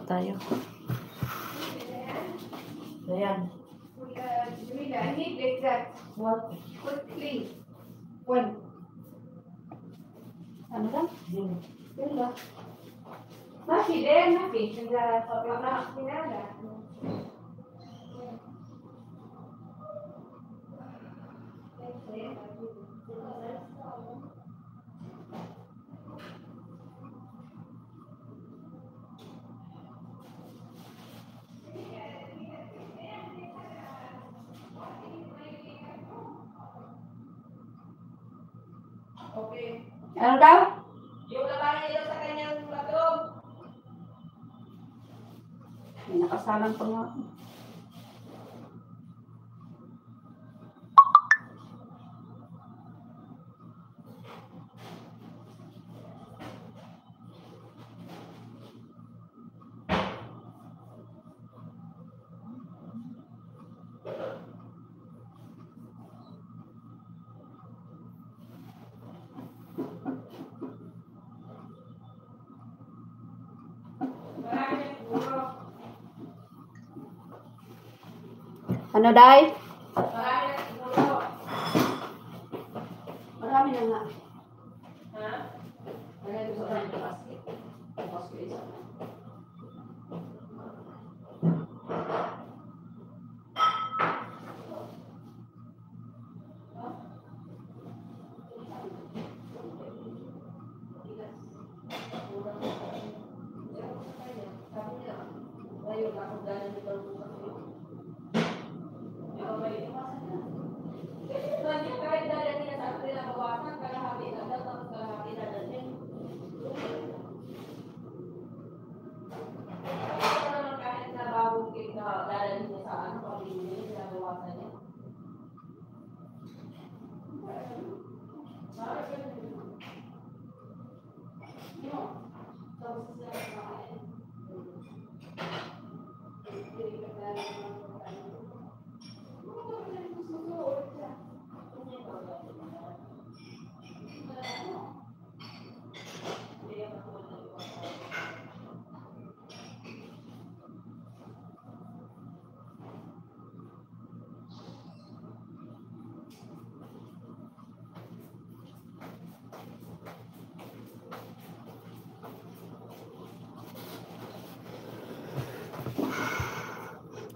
Tayo. Ayan. I need exact. What? Quickly. When? Ano lang? Yun ba? Nafi din, nafi. Pinala. Okay. Ano daw? Yung labanan nila sa kanyang bathroom. May nakasalang pa nga. Ano, Day? Marami na nga. Ha? Marami ko sa kanya basket. Tapos ko isa.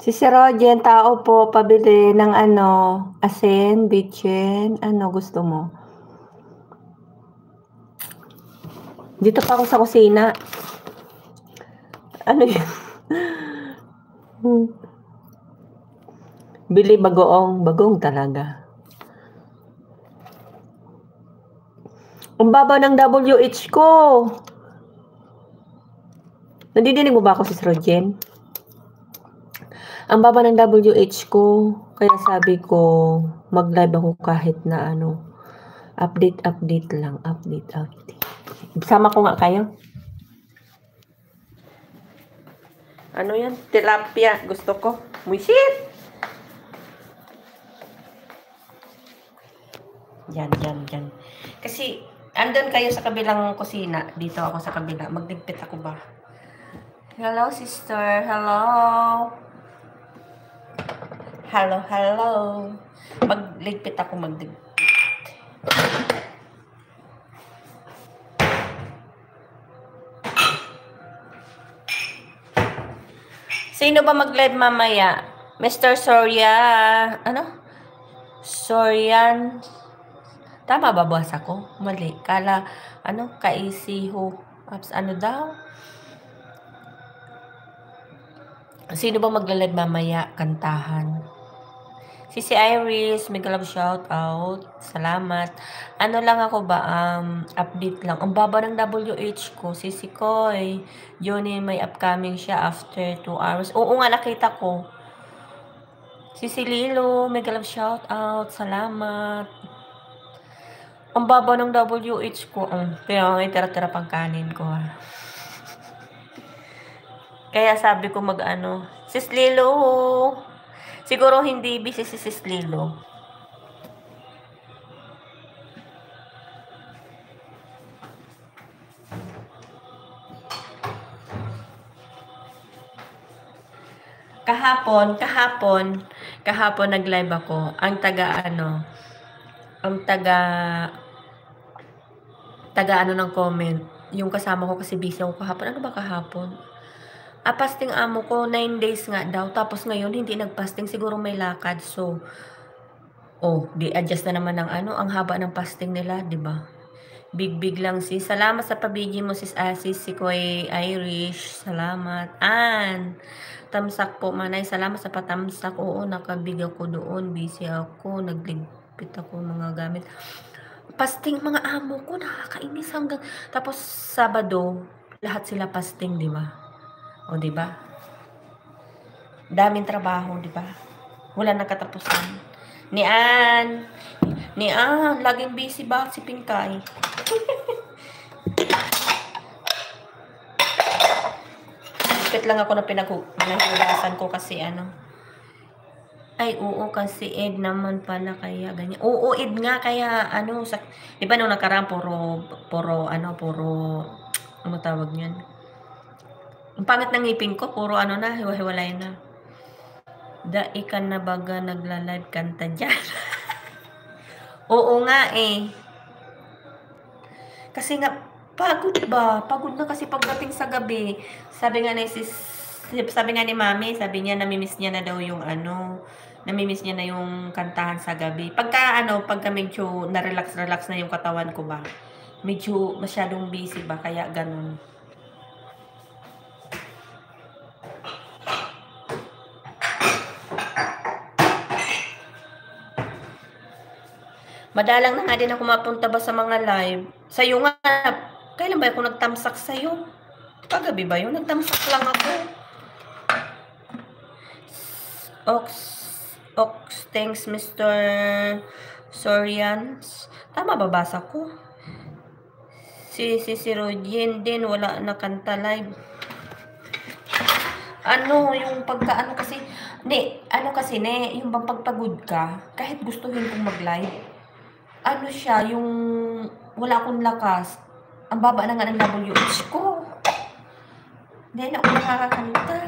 Si Sir Rogen, tao po, pabili ng ano, asin, bitchin, ano gusto mo? Dito pa ako sa kusina. Ano yun? Bili bagoong, bagong talaga. Ang baba ng WH ko. Nandidinig mo ba ako, si Sir Rogen? Ang baba ng WH ko, kaya sabi ko, mag-live ako kahit na ano, update lang, update. Sama ko nga kayo. Ano yan? Tilapia, gusto ko. Muisit! Yan. Kasi, andun kayo sa kabilang kusina. Dito ako sa kabila. Magligpit ako ba? Hello, sister. Hello. Hello. Magligpit ako, magligpit. Sino ba mag-live mamaya? Mr. Sorya. Ano? Soryan. Tama ba buwas ako? Mali. Kaisiho. Ano daw? Sino ba magla-live mamaya? Kantahan. Si Iris, mega love shout out. Salamat. Ano lang ako ba, update lang. Ang baba ng WH ko, si Koy. Johnny, may upcoming siya after 2 hours. Oo nga, nakita ko. Si Lilo, mega love shout out. Salamat. Ang baba ng WH ko. Kaya may tira-tira pang kanin ko. Kaya sabi ko Sis Lilo. Siguro hindi busy si Sis Lilo. Kahapon nag-live ako. Ang taga ano ng comment. Yung kasama ko kasi busy ako kahapon. Ano ba kahapon? Fasting amo ko, 9 days nga daw. Tapos ngayon, hindi nag-fasting. Siguro may lakad. So, di adjust na naman ng ang haba ng fasting nila, di ba? Big lang sis. Salamat sa pabigi mo sis Asis, si Koy Irish. Salamat. Tamsak po manay. Salamat sa patamsak. Oo, nakabig ako doon. Busy ako. Nagligpit ako mga gamit. Fasting mga amo ko. Nakakainis hanggang. Tapos Sabado, lahat sila fasting, di ba? O, di ba? Daming trabaho, di ba? Wala nang katapusan. Ni Ann, laging busy ba si Pinkay? Bit lang ako na pinaghugasan ko kasi Ay, oo, kasi Ed naman pala kaya ganyan. Oo, Ed nga kaya di ba nung nakaraan puro ano tawag niyan? Ang pangit ng ngipin ko, puro na, hiwa-hiwalay na. Ikan na baga nagla-live kanta dyan. Oo nga eh. Kasi nga, pagod na kasi pagdating sa gabi. Sabi nga ni Mami, sabi niya namimiss niya na daw yung namimiss niya na yung kantahan sa gabi. Pagka medyo na-relax na yung katawan ko ba, medyo masyadong busy ba, kaya ganun. Madalang na nga din ako mapunta ba sa mga live. Sa'yo nga, kailan ba ako nagtamsak sa'yo? Kagabi ba yun? Nagtamsak lang ako. Ox, thanks Mr. Sorians. Tama ba basa ko? Si Rodin din, wala na kanta live. Yung kasi, yung bang pagpagod ka, kahit gustuhin kong mag-live, yung wala akong lakas. Ang baba na nga ng WH ko. Hindi na ako nakakakanta.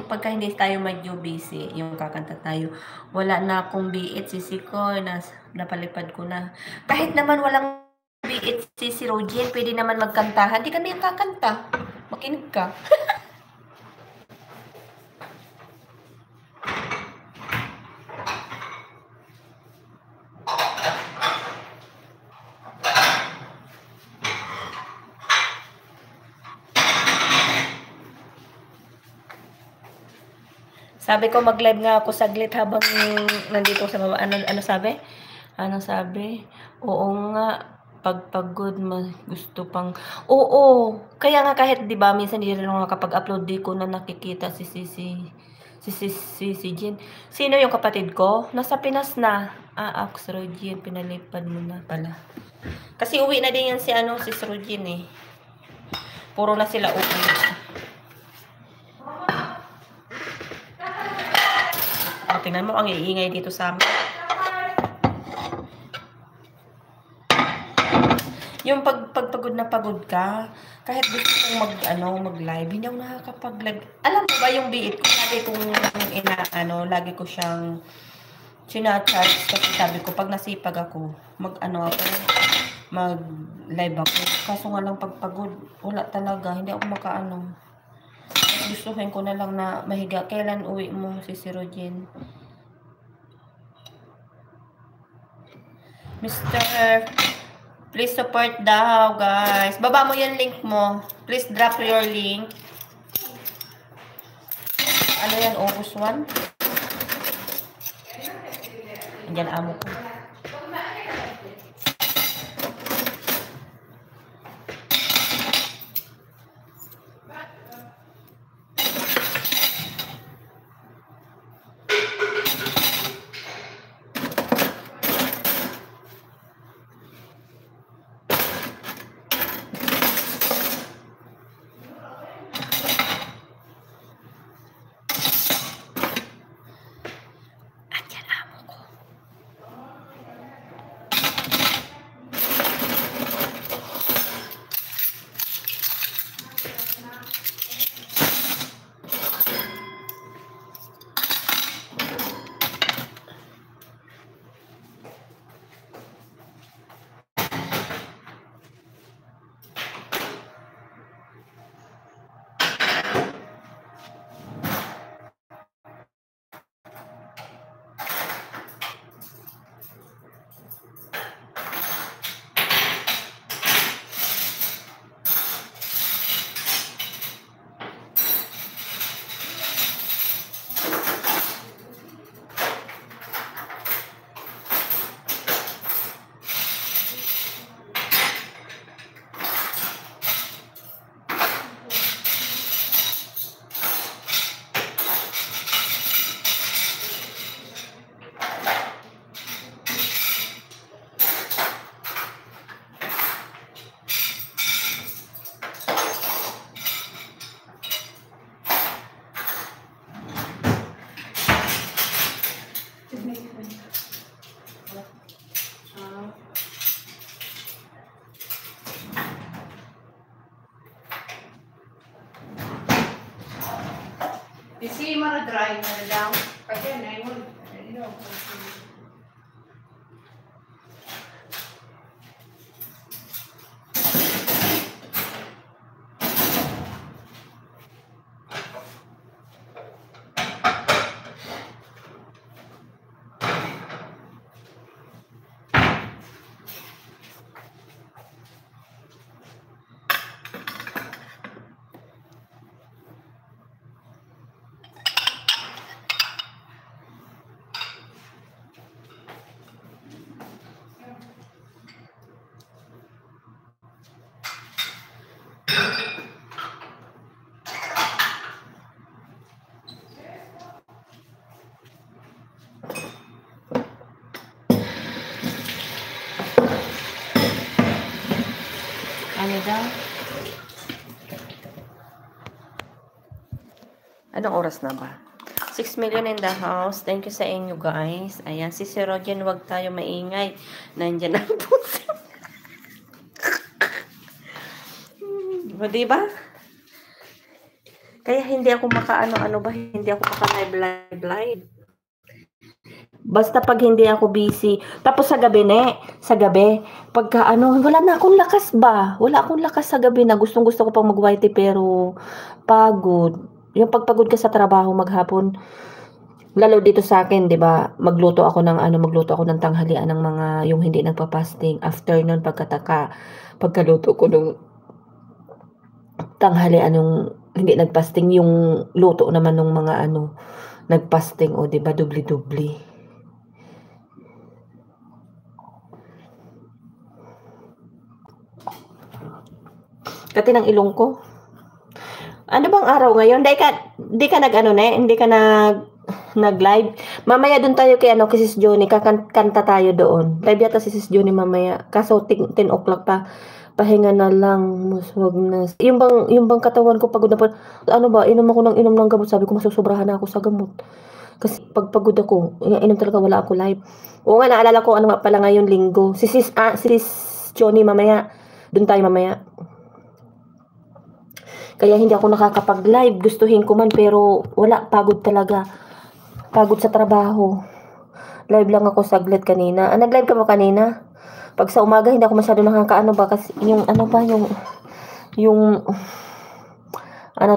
Pagka hindi tayo medyo busy, yung kakanta tayo, wala na akong biit, sisi ko, napalipad ko na. Kahit naman walang biit, si Roger, pwede naman magkantahan. Di kami yung kakanta. Makinig ka. Sabi ko mag-live nga ako saglit habang nandito sa baba. Ano sabi? Ano sabi? Oo nga, pagpagod gusto pang. Oo, kaya nga kahit 'di ba minsan hindi rin ako nakapag-upload, di ko na nakikita si Jen. Sino yung kapatid ko? Nasa Pinas na. Jen, pinalipad mo na pala. Kasi uwi na din yan si Jen eh. Puro na sila uwi. Tingnan mo, ang iingay dito sa amin. Yung pagpagod na pagod ka, kahit gusto kong mag-live, hindi ako nakakapag-live. Alam mo ba yung biit ko, lagi ko siyang sinacharge kasi sabi ko, pag nasipag ako, mag-live ako. Kaso nga lang pagpagod, wala talaga, hindi ako gustuhin ko na lang na mahiga. Kailan uwi mo si Rojen? Mr. Please support daw, guys. Baba mo yung link mo. Please drop your link. Ano yan? August 1? Andiyan amo ko. Kasi dry na daw. Kasi na yun. Ano daw? Anong oras na ba? 6 million in the house. Thank you sa inyo, guys. Ayan, si Sir Rogen, huwag tayo maingay. Nandyan ang puso. Diba? Kaya hindi ako makaano-ano ba? Hindi ako maka-live. Basta pag hindi ako busy. Tapos sa gabi, sa gabi, pagka wala na akong lakas ba? Wala akong lakas sa gabi na gustong-gusto ko pang mag-whitey pero pagod. Yung pagpagod ka sa trabaho maghapon, lalo dito sa akin, 'di ba? Magluto ako ng tanghalian ng mga yung hindi nagpa-fasting. After nun pagkaluto ko ng tanghalian yung hindi nagpasting, yung luto naman ng mga nagpasting, o 'di ba? Dubli-dubli. Kati ng ilong ko. Ano bang araw ngayon? Hindi ka nag-live. Mamaya doon tayo kay Sis Johnny, kanta tayo doon. Live yata si Sis Johnny mamaya. Kaso 10 o'clock pa. Pahinga na lang, wag na. Yung bang katawan ko pagod na pa. Inom ako ng gamot. Sabi ko masusobrahan na ako sa gamot. Kasi pagpagod ako, inom talaga, wala ako live. Oo nga, naalala ko nga pala ngayon linggo. Si Sis Johnny mamaya. Doon tayo mamaya. Kaya hindi ako nakakapag-live. Gustuhin ko man pero wala, pagod talaga. Pagod sa trabaho. Live lang ako saglit kanina. Nag-live ka ba kanina? Pag sa umaga hindi ako masyado nakakaano ba kasi yung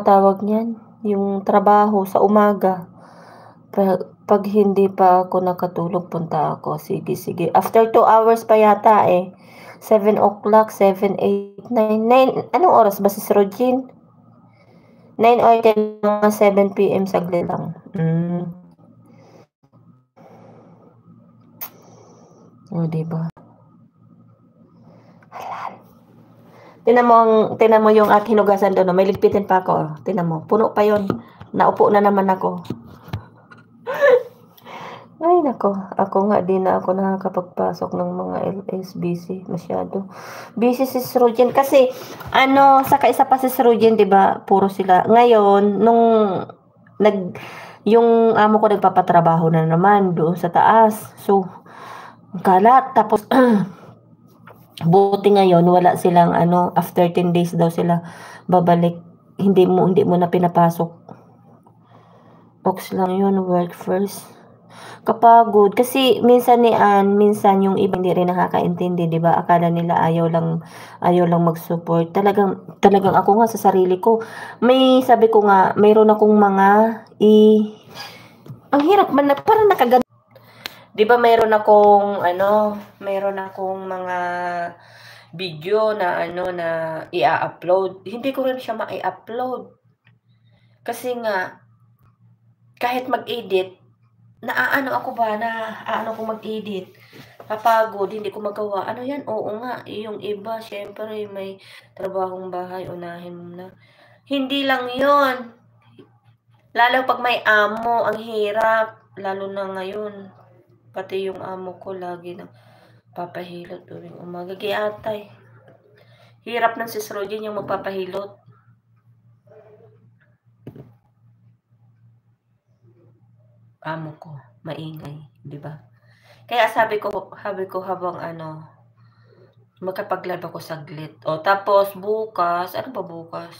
tawag niyan? Yung trabaho sa umaga. Pag hindi pa ako nakatulog, punta ako. Sige. After 2 hours pa yata 7 o'clock, 7, 8, 9. Anong oras ba si Rogen? 9 or 10, mga 7 p.m. saglit lang. O, diba? Halal. Tinan mo yung hinugasan doon. May ligpitin pa ako. Tinan mo. Puno pa yon. Naupo na naman ako. Ay, nako. Ako nga, di na ako nakakapagpasok ng mga LSBC. Masyado. Busy si Rogen. Kasi, saka isa pa si Rogen, diba? Puro sila. Ngayon, yung amo ko nagpapatrabaho na naman doon sa taas. So, kalat. Tapos, buti ngayon, wala silang, after 10 days daw sila babalik. Hindi mo na pinapasok. Ox lang yun, work first. Kapagod. Kasi minsan yung iba hindi rin nakakaintindi, 'di ba? Akala nila ayaw lang mag-support. Talagang ako nga sa sarili ko. Sabi ko nga, mayroon akong mga ang hirap man, parang nakagan. 'Di ba mayroon akong mga video na na i-upload. Hindi ko rin siya ma-i-upload. Kasi nga kahit mag-edit, naano ko mag-edit. Kapagod, hindi ko magawa. Ano yan? Oo nga, yung iba, syempre, may trabahong bahay, unahin mo na. Hindi lang yon. Lalo pag may amo, ang hirap. Lalo na ngayon. Pati yung amo ko, lagi nang papahilot tuwing umaga. Giatay. Hirap ng Sis Rogen yung magpapahilot. Amo ko, maingay, 'di ba? Kaya sabi ko habang magkapag-live ako saglit. O tapos bukas, ano ba bukas?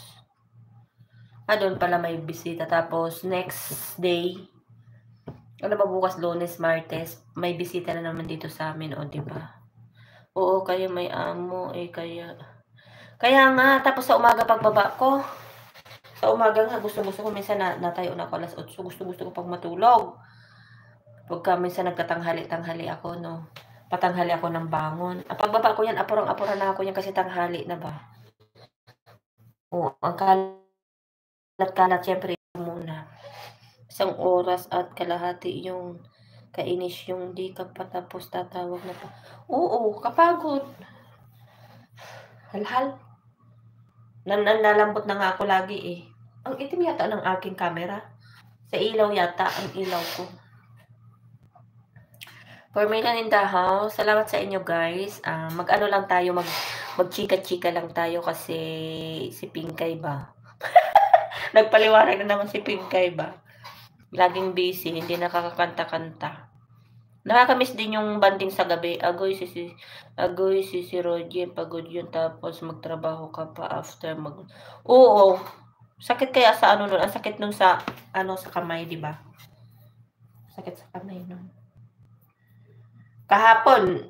doon pala may bisita. Tapos, next day, ano ba bukas, Lunes, Martes, may bisita na naman dito sa amin, o, diba? Oo, kaya may amo, kaya nga, tapos sa umaga pagbaba ko, sa umaga nga, gusto-gusto ko, minsan natayo na ako alas 8, gusto-gusto ko pag matulog. Pagka minsan nagkatanghali-tanghali ako, no, patanghali ako ng bangon. Pagbaba ko yan, apurang-apura na ako yan kasi tanghali na ba. Oo, ang kalat-kalat, syempre, muna. 1 oras at kalahati yung kainis yung di ka pa tapos tatawag na pa. Oo, kapagod. Halhal. Nanlalambot na nga ako lagi Ang itim yata ng aking camera. Sa ilaw yata, ang ilaw ko. For Milan in the house, salamat sa inyo guys. Mag-ano lang tayo, magchika-chika lang tayo kasi si Pinkay ba? Nagpaliwanag na naman si Pinkay ba? Laging busy, hindi nakakakanta-kanta. Nakakamiss din yung banding sa gabi. Agoy si Roger, pagod yun tapos magtrabaho ka pa after Oo. Sakit kaya sa ano nun? Ang sakit nun sa sa kamay, di ba? Sakit sa kamay nun. Kahapon,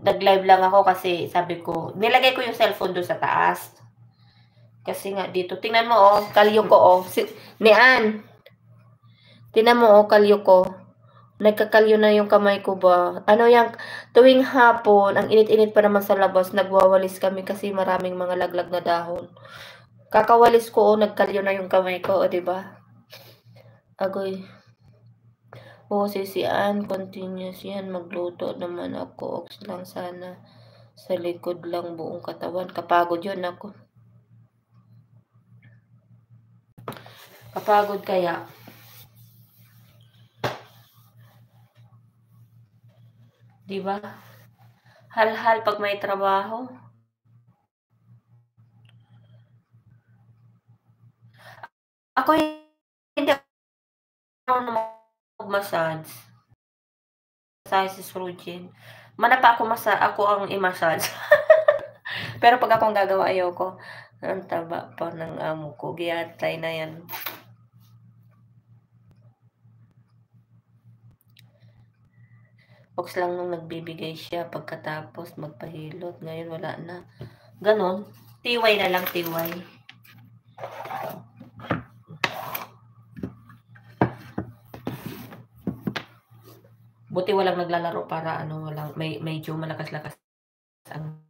nag-live lang ako kasi sabi ko, nilagay ko yung cellphone doon sa taas. Kasi nga dito, tingnan mo kalyo ko ni Ann. Tingnan mo kalyo ko. Nagkakalyo na yung kamay ko ba? Ano yang tuwing hapon, ang init-init pa naman sa labas, nagwawalis kami kasi maraming mga laglag na dahon. Kakawalis ko nagkalyo na yung kamay ko, di ba? Agoy. Sisian, continuous yan. Magluto naman ako. Ox lang sana. Sa likod lang buong katawan. Kapagod yun ako. Kapagod kaya. Diba? Hal-hal pag may trabaho. Ako hindi ako mag-massage. Si Surgeon. Manapa ako ako ang i-massage. Pero pag ako ang gagawa, ayoko. Ang taba pa ng amo ko. Giyatay na yan. Box lang nung nagbibigay siya pagkatapos magpahilot. Ngayon wala na. Ganon. Tiway na lang, tiway. Buti walang naglalaro para walang medyo malakas-lakas ang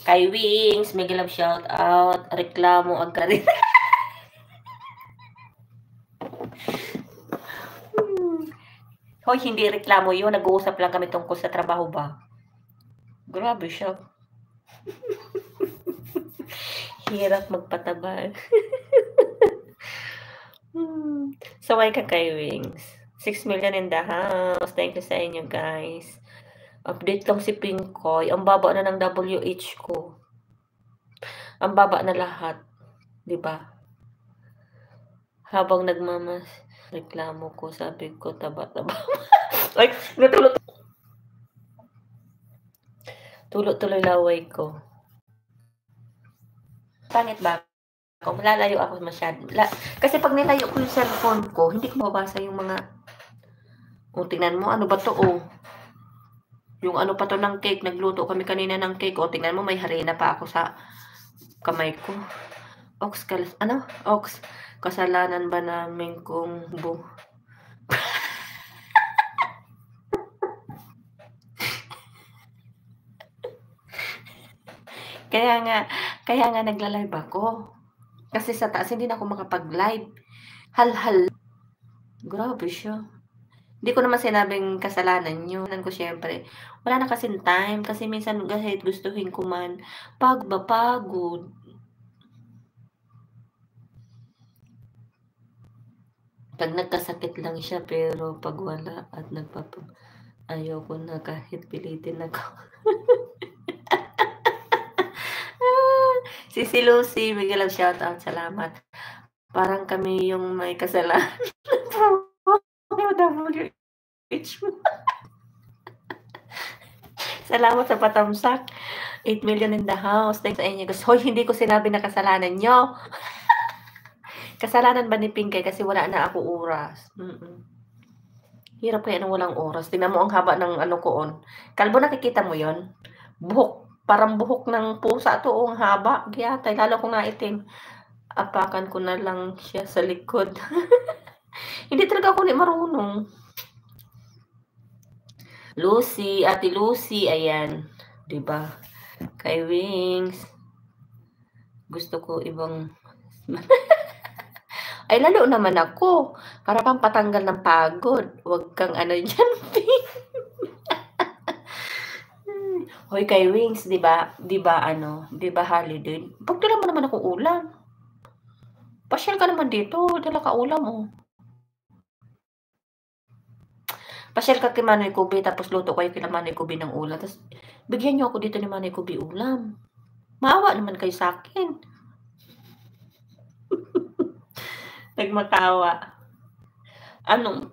kay Wings, may love shout out, reklamo agad. Hoy, hindi reklamo yun, nag-uusap lang kami tungkol sa trabaho ba. Grabe siya. Hirap magpataba. Saway ka kay Wings. 6 million in the house. Thank you sa inyo, guys. Update lang si Pinkoy. Ang baba na ng WH ko. Ang baba na lahat. Diba? Habang nagmamas, reklamo ko, sabi ko, taba-taba. Ay, natulog. Tuloy laway ko. Pangit ba? Malalayo ako masyado. Kasi pag nilayo ko yung cellphone ko, hindi ko mabasa yung mga tingnan mo, ano ba to yung ano pa to ng cake, nagluto kami kanina ng cake, tingnan mo, may harina pa ako sa kamay ko. Ox, kasalanan ba namin kung kaya nga nagla-live ako. Kasi sa taas, hindi na ako makapag-live. Hal-hal. Grabe siya. Hindi ko naman sinabing kasalanan yun. Ko syempre, wala na kasing time. Kasi minsan kahit gustuhin ko man, pagod. Pag nagkasakit lang siya, pero pag wala at ayoko na kahit pilitin ako. Si Lucy, bigyan lang shoutout. Salamat. Parang kami yung may kasalanan. WH. Salamat sa patamsak. 8 million in the house. Thanks sa inyo. Hoy, hindi ko sinabi na kasalanan nyo. Kasalanan ba ni Pinkay kasi wala na ako oras. Hirap kaya nang walang oras. Tingnan mo ang haba ng ano ko on. Kalbo, nakikita mo yon? Buhok. Parang buhok ng pusa to. Ang haba. Giyatay. Lalo kung naitim. Apakan ko na lang siya sa likod. Hindi talaga ako marunong. Lucy, Ate Lucy, ayan. 'Di ba? Kay Wings. Gusto ko ibang ay lalo naman ako. Para pang patanggal ng pagod. Huwag kang ano diyan. Hoy, kay Wings, 'di ba? 'Di ba ano? 'Di ba holiday? Pagdala mo naman akong ulam. Pasyal ka naman dito, dala ka ulam oh. Pasyal ka kay Manoy Kubi, tapos luto kayo kay Manoy Kubi ng ulam. Tapos bigyan niyo ako dito ni Manoy Kubi ulam. Maawa naman kayo sa akin. Nagmatawa. Anong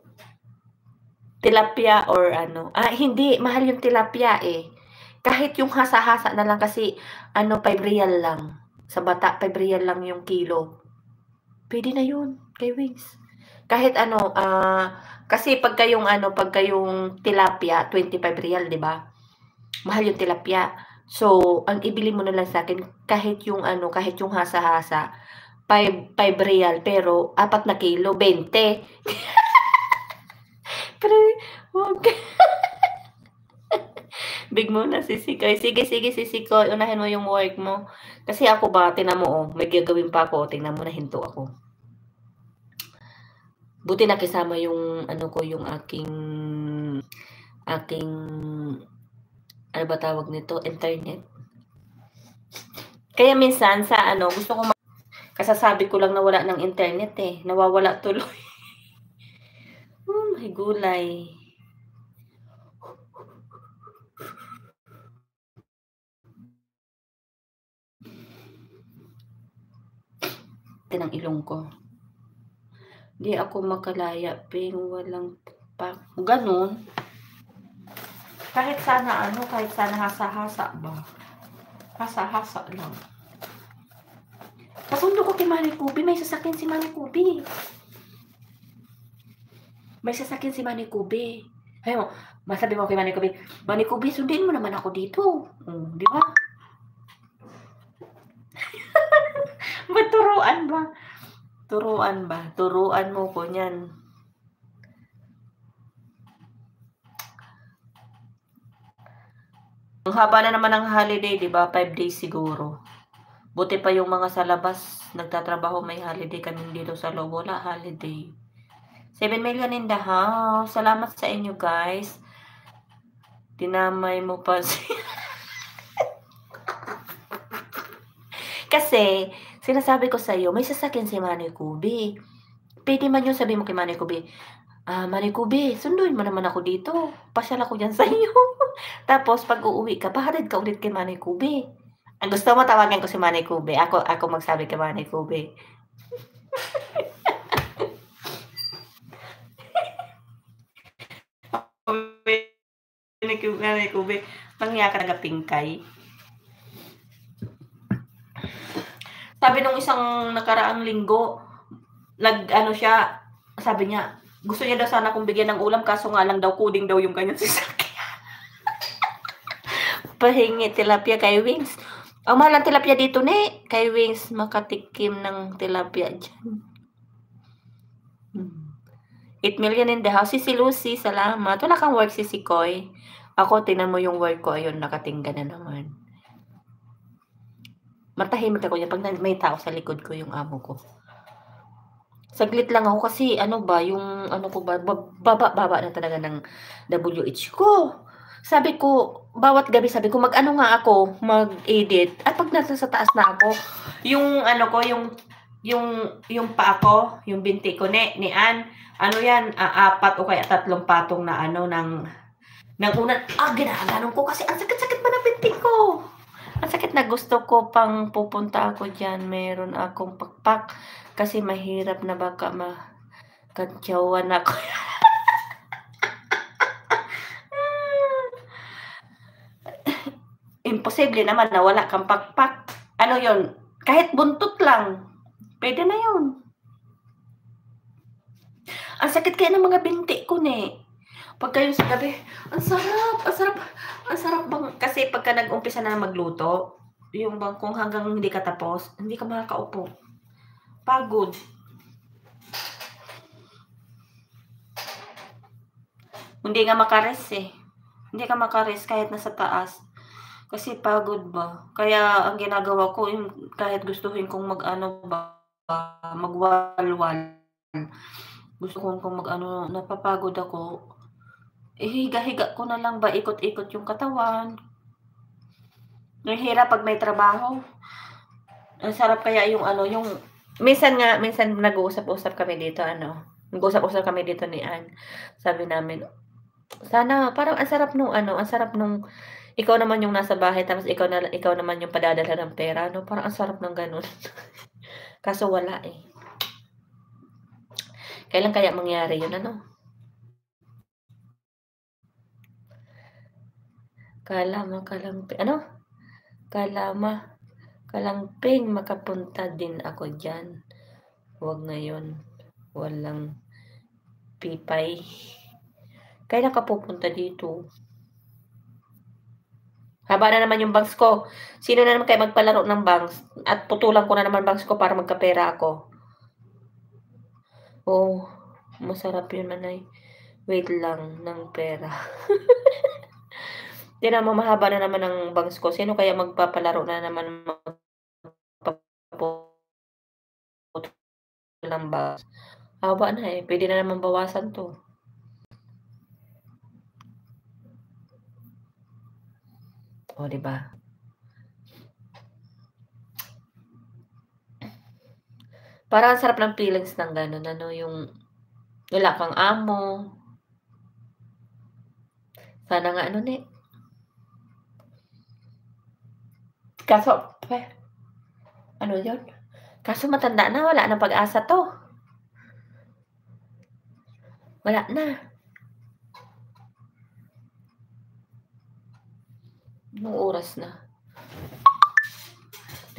tilapia or ano? Hindi, mahal yung tilapia eh. Kahit yung hasa-hasa na lang kasi ano, 5 real lang. Sa bata, 5 real lang yung kilo. Pwede na yun, kay Wings. Kahit ano, kasi pagka yung tilapia, 25 real, 'di ba? Mahal yung tilapia. So, ang ibili mo na lang sa akin kahit yung hasa-hasa, 5 real pero 4 na kilo, 20. Pero wag. Big mo na Sisikoy. Sige, Sisikoy, unahin mo yung work mo. Kasi ako ba, tingnan mo oh, may gagawin pa ako, tingnan mo, nahinto ako. Buti nakisama yung ano ko, yung aking ano ba tawag nito, internet. Kaya minsan sa ano, gusto ko kasasabi ko lang na wala ng internet eh, nawawala tuloy. May gulay. Tinang ilong ko. Di ako makalaya, pero walang pak. Ganun. Kahit sana hasa-hasa ba? Hasa-hasa lang. Kasundo ko kay Manny Kubi, may sasakyan si Manny Kubi. Ay mo, masabi mo kay Manny Kubi, sundin mo naman ako dito. Di ba? Turuan ba? Turuan mo ko niyan. Ang haba na naman ng holiday, di ba? 5 days siguro. Buti pa yung mga sa labas, nagtatrabaho, may holiday, kaming dito sa loob, wala holiday. 7 million in the house. Salamat sa inyo, guys. Tinamay mo pa Kasi, sinasabi ko sa'yo, may sasakyan si Manny Kubi. Pwede man yun, sabi mo kay Manny Kubi, Manny Kubi, sunduin mo naman ako dito. Pasyal ako dyan sa'yo. Tapos, pag uuwi ka, pahatid ka ulit kay Manny Kubi. Ang gusto mo, tawagan ko si Manny Kubi. Ako magsabi kay Manny Kubi. Manny Kubi, nangya ka naga-Pinkay. Sabi nung isang nakaraang linggo, sabi niya, gusto niya daw sana kung bigyan ng ulam, kaso nga lang daw, kuding daw yung kanyang sasakyan. Pahingi tilapia kay Wings. Ang mahal ng tilapia dito, ne. Kay Wings, makatikim ng tilapia dyan. 8 million in the house. Si Lucy, salamat. Wala kang work, si Koy. Ako, tingnan mo yung work ko. Ayun, nakatingga na naman. Matahimik ako niya pag may tao sa likod ko, yung amo ko. Saglit lang ako kasi yung baba na talaga ng WH ko. Sabi ko, bawat gabi sabi ko, mag-ano nga ako, mag-edit. At pag nasa sa taas na ako, yung yung pa ako, yung binti ko ni Ann, yan, 4 o kaya 3 patong na ng unan. Ginaganon ko kasi ang sakit-sakit pa ng binti ko. Ang sakit na, gusto ko pang pupunta ako dyan. Meron akong pakpak kasi mahirap na baka makantyawan ako. imposible naman na wala kang pakpak. Ano yun? Kahit buntot lang. Pwede na yun. Ang sakit kaya ng mga binti ko, ne. Pagka yung sa gabi, ang sarap bang, kasi pagka nag-umpisa na magluto, yung bang kung hanggang hindi ka tapos, hindi ka makakaupo. Pagod. Hindi nga makares eh. Hindi ka makares kahit nasa taas. Kasi pagod ba? Kaya ang ginagawa ko, yung kahit gustuhin kong mag-ano ba, magwalwal. Gusto kong mag-ano, napapagod ako. Higa-higa ko na lang ba, ikot-ikot yung katawan. Nahihirap pag may trabaho. Ang sarap kaya yung ano, yung minsan nag-uusap-usap kami dito, nag-uusap-usap kami dito ni Ann. Sabi namin, sana parang ang sarap nung ikaw naman yung nasa bahay tapos ikaw naman yung padadala ng pera, no? Parang ang sarap ng ganun. Kaso wala eh. Kailan kaya mangyari yun, ano? Kalamping, makapunta din ako dyan. Huwag ngayon. Walang pipay. Kailan ka pupunta dito? Haba na naman yung bangs ko. Sino na naman kayo magpalaro ng bangs? At putulan ko na naman bangs ko para magkapera ako. Oh, masarap yun, manay. Wait lang, ng pera. Di na mahaba na naman ang bangs ko. Sino kaya magpapalaro na naman ng bangs? Haba na eh. Pwede na naman bawasan to. O, diba? Parang ang sarap ng feelings ng gano'n, ano, yung wala kang amo. Sana nga, ano, ne. Kaso, ano yun? Kaso matanda na, wala nang pag-asa to. Wala na. Anong oras na?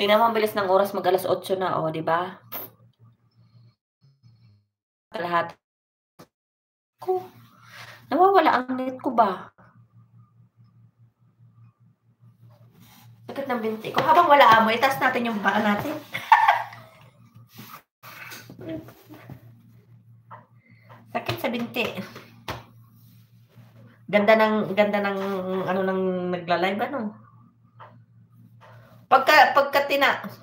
Tingnan mo ang bilis ng oras, mag 8:00 na, o, di ba? Lahat ko. Nawawala ang net ko ba? Sakit ng binti ko. Habang wala amo, itaas natin yung paa natin. Sakit sa binti. Ganda ng ano nang nagla-live, ano?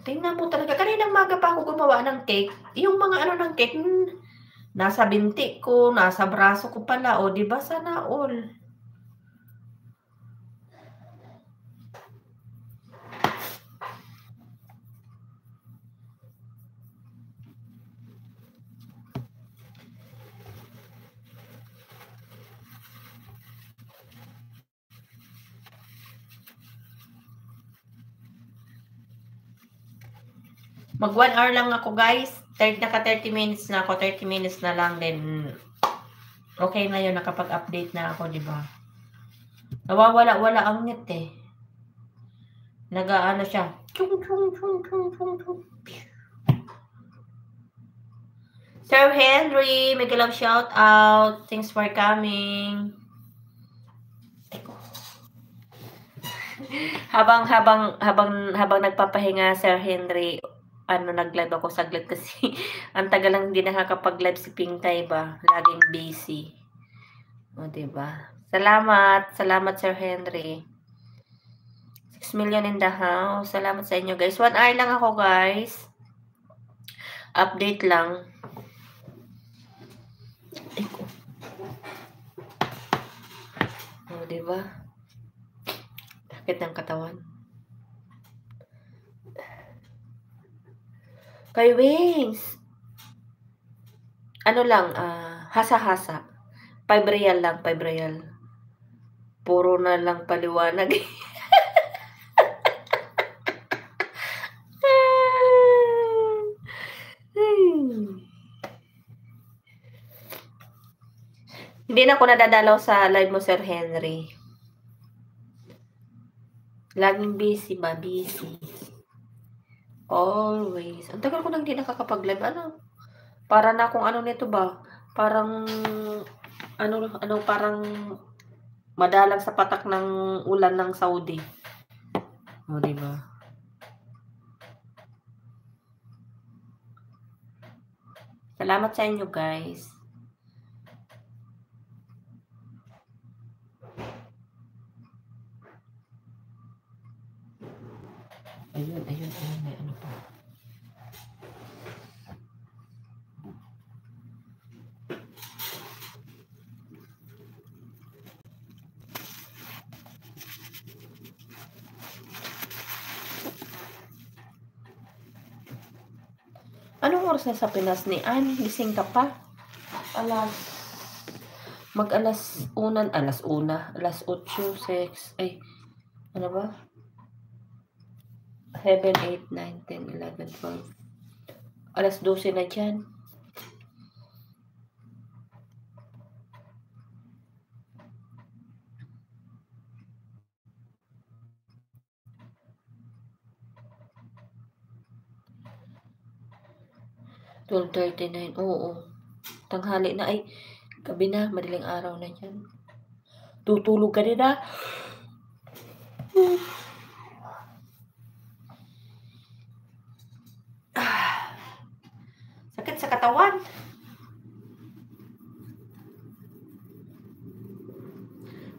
Tingnan mo talaga, kaninang maga pa ako gumawa ng cake. Yung mga ano ng cake, nasa binti ko, nasa braso ko pala, o, di ba? Sana all. Mag 1 hour lang ako, guys. Naka 30 minutes na ako. 30 minutes na lang, then okay na yun. Nakapag-update na ako, di ba? Nawawala-wala ang net eh. Nag-aano siya. Sir Henry, mega love shout out. Thanks for coming. habang nagpapahinga Sir Henry, nag-live ako saglit kasi ang tagal lang hindi nakakapag-live si Pinkay ba? Laging busy. O, diba? Salamat Sir Henry. 6 million in the house. Salamat sa inyo, guys. 1 hour lang ako, guys. Update lang. O, diba? Sakit ng katawan. Kay Wings. Ano lang, hasa-hasa. 5 real lang, 5 real. Puro na lang paliwanag. Hindi na ako nadadalaw sa live mo, Sir Henry. Laging busy ba? Busy. Always. Ang tagal ko nang hindi nakakapag-live. Ano? Para na kung ano nito ba? Parang, parang madalang sa patak ng ulan ng Saudi. O, diba? Salamat sa inyo, guys. Ayun, may ano pa. Anong oras na sa Pinas ni Ann? Gising ka pa? Alas 8, 6, ay, ano ba? 7, 8, 9, 10, 11, 12. Alas 12 na dyan. $12:39. Oo. Tanghali na. Ay, gabi na. Madaling araw na dyan. Tutulog ka din na. Sakit sa katawan.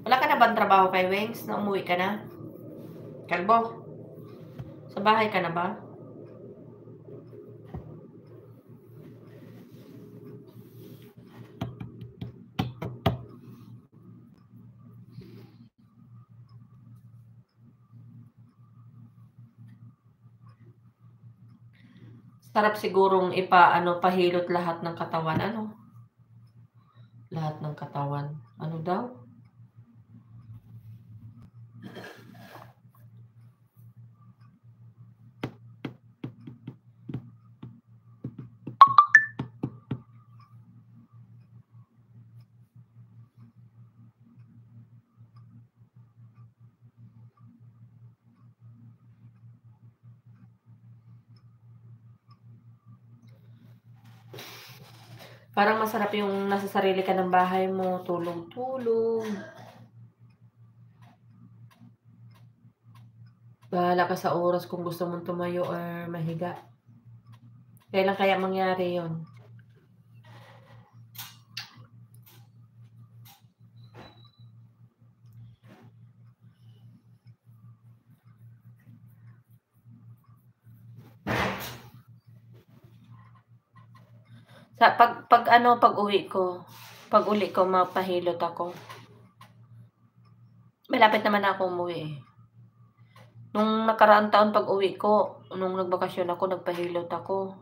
Wala ka na bang trabaho kay Wings? Na umuwi ka na? Kalbo? Sa bahay ka na ba? Sarap sigurong pahilot lahat ng katawan. Ano? Lahat ng katawan. Ano daw? Parang masarap yung nasa sarili ka ng bahay mo, tulog-tulog. Bahala ka sa oras kung gusto mong tumayo or mahiga. Kailan kaya mangyari yun? Pag uli ko, mapahilot ako. Malapit naman ako umuwi eh. Nung nakaraang taon pag uwi ko, nung nagbakasyon ako, nagpahilot ako.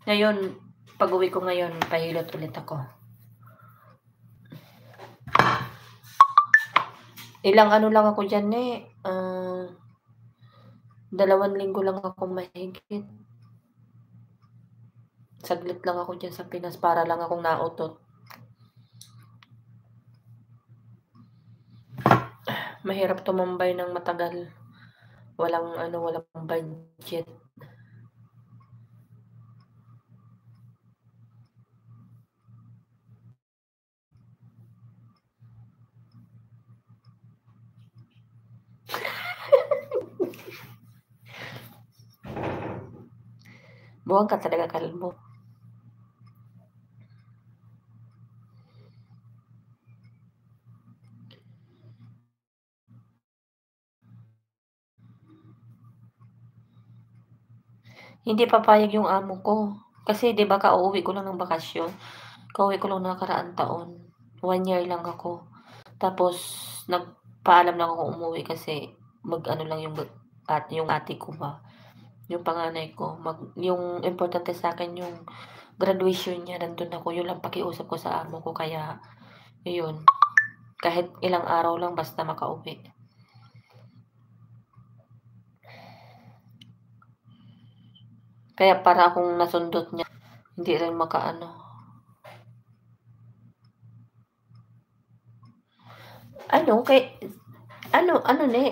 Ngayon, pag uwi ko ngayon, pahilot ulit ako. Ilang ano lang ako dyan eh. 2 linggo lang ako mahigit. Saglit lang ako dyan sa Pinas para lang akong nautot. Mahirap tumambay ng matagal. Walang budget. Buwang ka talaga, kalbo. Hindi papayag yung amo ko. Kasi 'di ba kauuwi ko lang ng bakasyon. Kauwi ko lang nakaraang taon. 1 year lang ako. Tapos nagpaalam lang ako umuwi kasi mag-ano lang yung ate ko ba, yung panganay ko, yung importante sa akin yung graduation niya, nandun ako. Yun lang pakiusap ko sa amo ko kaya yun. Kahit ilang araw lang basta makauwi. Kaya para akong nasundot niya, hindi rin makaano. Ano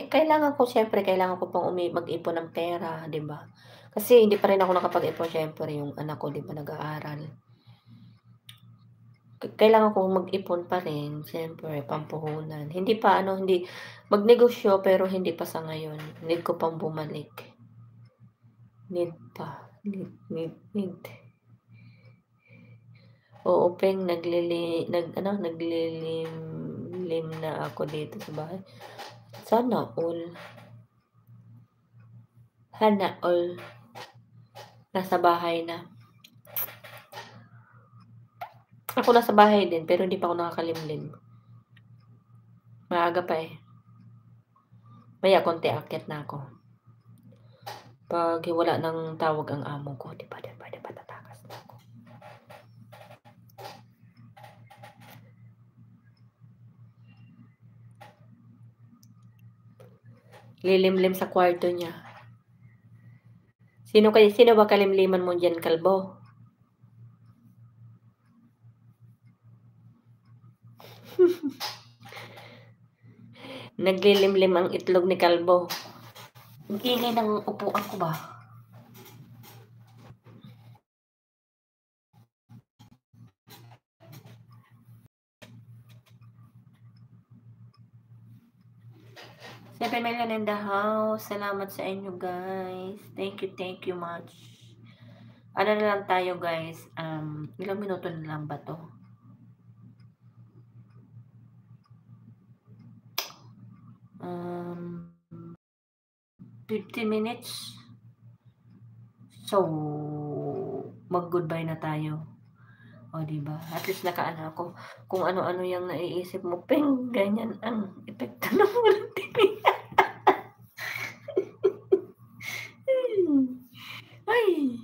kailangan ko siyempre kailangan ko pang mag-ipon ng pera, 'di ba? Kasi hindi pa rin ako nakapag-ipon siyempre yung anak ko 'di ba nag-aaral. Kailangan kong mag-ipon pa rin siyempre pampuhunan. Hindi pa hindi magnegosyo pero hindi pa sa ngayon. Need ko pang bumalik. Need pa. Need. Oo, Peng, naglilimlim na ako dito sa bahay. Sana all. Sana all. Nasa bahay na. Ako nasa bahay din, pero hindi pa ako nakakalimlim. Maaga pa eh. Maya konti akyat na ako. Pag wala nang tawag ang amo ko, di ba tatakas na ako. Lilimlim sa kwarto niya. Sino ba kalimliman mo dyan, kalbo? Naglilimlim ang itlog ni kalbo. Ang ingay ng upuan ko ba? Seven million in the house. Salamat sa inyo, guys. Thank you much. Ano na lang tayo, guys? Ilang minuto na lang ba to? 15 minutes. So, mag-goodbye na tayo. O, diba? At least nakaano ako. Kung ano-ano yung naiisip mo, Peng, ganyan ang epekto ng walang TV. Ay!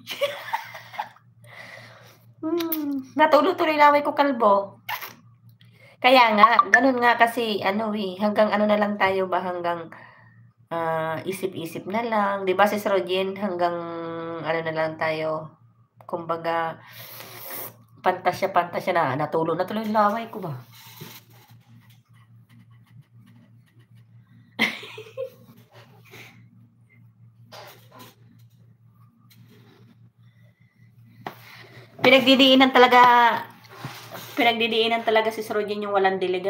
Natuloy-tuloy laway ko, kalbo. Kaya nga, ganun nga kasi, hanggang ano na lang tayo ba, hanggang isip-isip na lang. Diba, si Rojen, hanggang ano na lang tayo, kumbaga, pantasya na, natuloy laway ko ba? Pinagdidiinan talaga si Rojen yung walang dilig,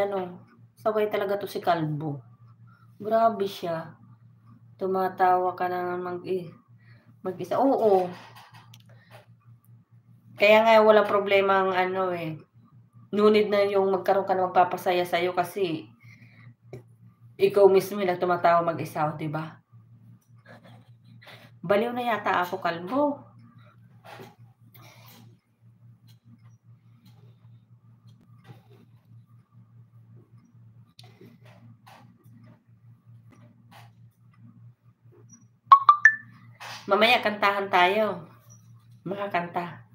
Sabay talaga to si Kalbo. Grabe siya. Tumatawa ka na mag-isa. Oo. Kaya nga wala problema ang nunid na yung magkaroon ka na magpapasaya sa'yo kasi ikaw mismo lang tumatawa mag-isa, diba? Baliw na yata ako, kalbo. Mamaya kantahan tayo. Makakanta.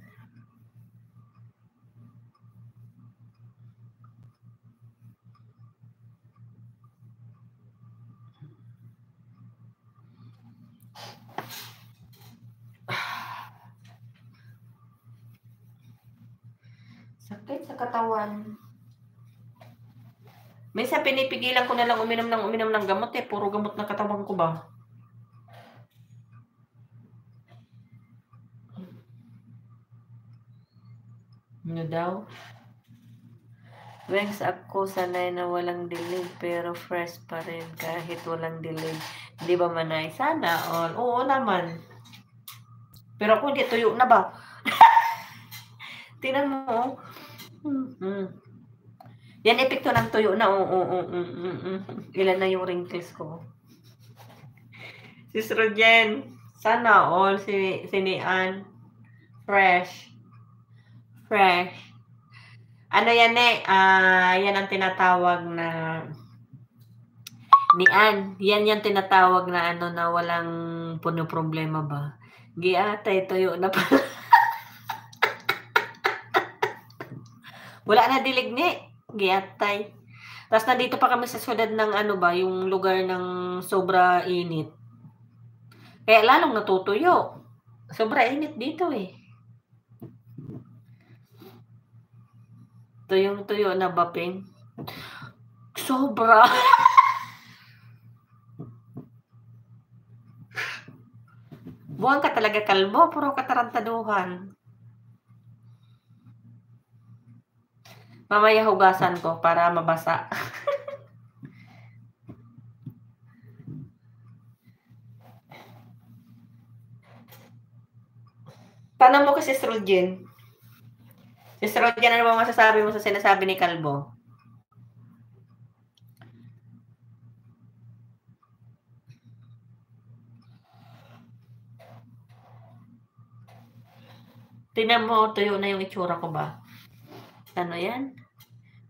Sakit sa katawan. Minsan pinipigilan ko na lang uminom ng gamot puro gamot na katawan ko ba? Ano daw? Wengs, ako sanay na walang dilig pero fresh pa rin kahit walang dilig. Di ba, Manay? Sana all. Oo naman. Pero ako hindi tuyo na ba? Tingnan mo. Yan epekto ng tuyo na. Ilan na yung wrinkles ko. Si Rojen. Sana all. Si Nian. Fresh. Ano yan yan ang tinatawag na Nian. Yan yung tinatawag na na walang puno problema ba? Giatay, tuyo na pala. Wala na dilig ni. Giatay. Tapos nandito pa kami sa syudad ng yung lugar ng sobra init. Kaya lalong natutuyo. Sobra init dito Tuyong-tuyo na ba, Peng? Sobra. Buwang ka talaga, kalbo. Puro katarantaduhan. Mamaya hugasan ko para mabasa. Tanong mo kasi si Rodjen. Si Rodjen, ano ba masasabi mo sa sinasabi ni Kalbo? Tingnan mo, tuyo na yung itsura ko ba? Ano yan?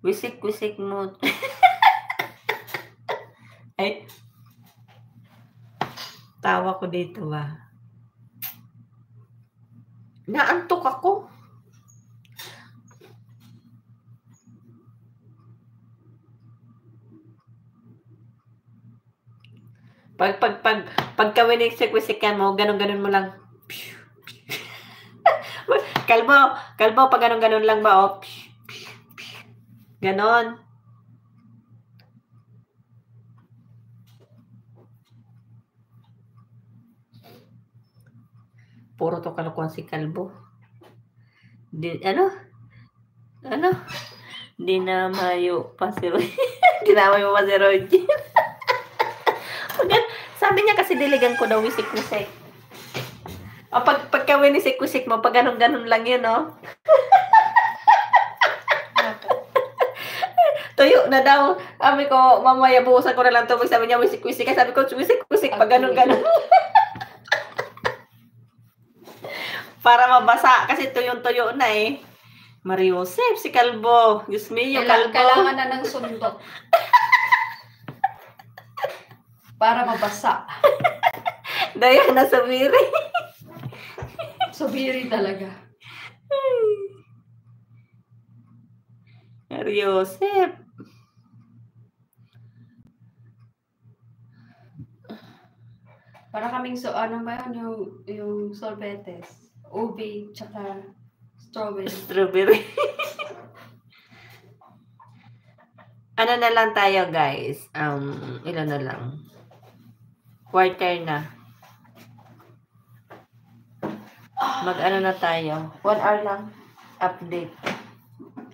Wisik-wisik mo. Ay, tawa ko dito ba? Naantok ako. Pag kawinisik-wisikan mo, ganun-ganun mo lang. Kalbo, pag ganun-ganun lang ba, oh. Ganon. Puro to kalukuhan si Kalbo. Ano? Dinamayo pa si Roy. Dinamayo pa si Roy. Sabi niya kasi diligan ko daw wisik-wisik. O, pagka winisik-wisik mo, pag ganun-ganun lang yun, no? Tuyo na daw. Sabi ko, mamaya buhusan ko na lang tubig. Sabi niya, wisik-wisik. Sabi ko, wisik-wisik pag ganun-ganun. Para mabasa. Kasi tuyong-tuyo na eh. Mariosep, si Kalbo. Diyos mio, Kalbo. Kailangan na ng sundot. Para mabasa. Diana Subiri. Subiri talaga. Mariosep. Para kaming ano ba yun? Yung sorbetes. Ubi, tsaka strawberry. Strawberry. Ano na lang tayo, guys? Ilan na lang? Quarter na. Mag-ano na tayo? 1 hour lang. Update.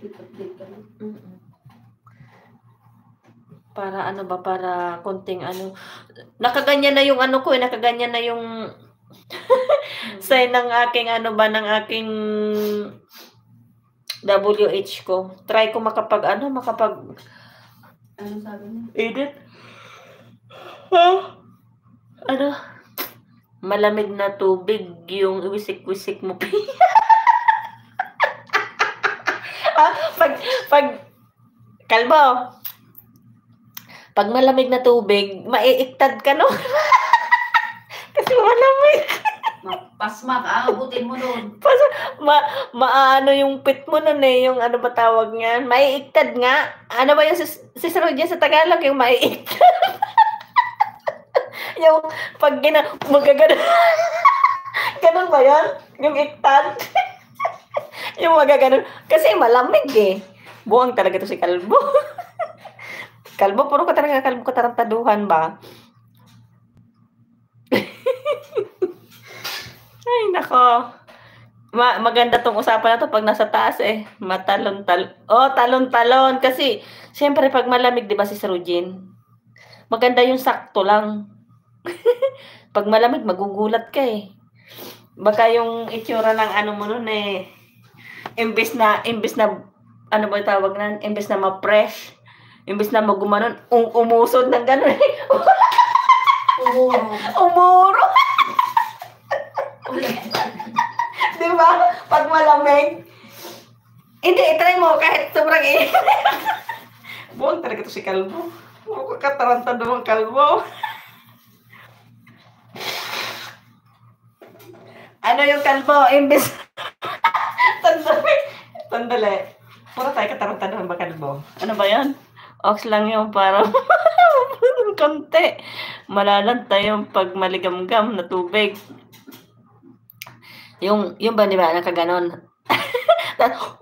Update ka lang. Para ano ba? Para konting ano. Nakaganyan na yung ano ko eh. Nakaganyan na yung sign ng aking ano ba? Ng aking WH ko. Try ko makapag Ano sabi niya? edit. Huh? Ano? Malamig na tubig yung wisik-wisik mo. pag Kalbo, pag malamig na tubig, maiiktad ka, no? Kasi malamig. Pasmak, aabutin mo nun. Maano yung pit mo nun eh, yung ano ba tawag niyan? Maiiktad nga. Ano ba yung sisiro dyan sa Tagalog, yung maiiktad? Yung pag magagano. Ganun ba yan? Yung iktad? Yung magagano. Kasi malamig eh. Buwang talaga to si Kalbo. Kalbo, puro ka talaga Kalbo katarantaduhan ba? Ay, nako. Maganda tong usapan na to pag nasa taas eh. Talon-talon. Kasi, siyempre pag malamig, di ba si Sarujin? Maganda yung sakto lang. Pag malamig, magugulat ka eh. Baka yung itsura ng ano mo nun eh. Imbes na, ano ba tawag na? Imbes na ma-fresh. Imbes na magumanon, umusod ng gano'n eh. Umuro. Di ba? Pag malamig. Hindi, itry mo kahit sobrang init. Buwang talaga to si Kalbo. Katarantado ang Kalbo. Ano yung Kalbo? Imbes. Tandali. Puro tayo katarantado ba Kalbo? Ano ba yan? Ox lang yung para konti. Malalanta yung pag maligamgam na tubig. Yung ba, di ba, nakaganon? Gago.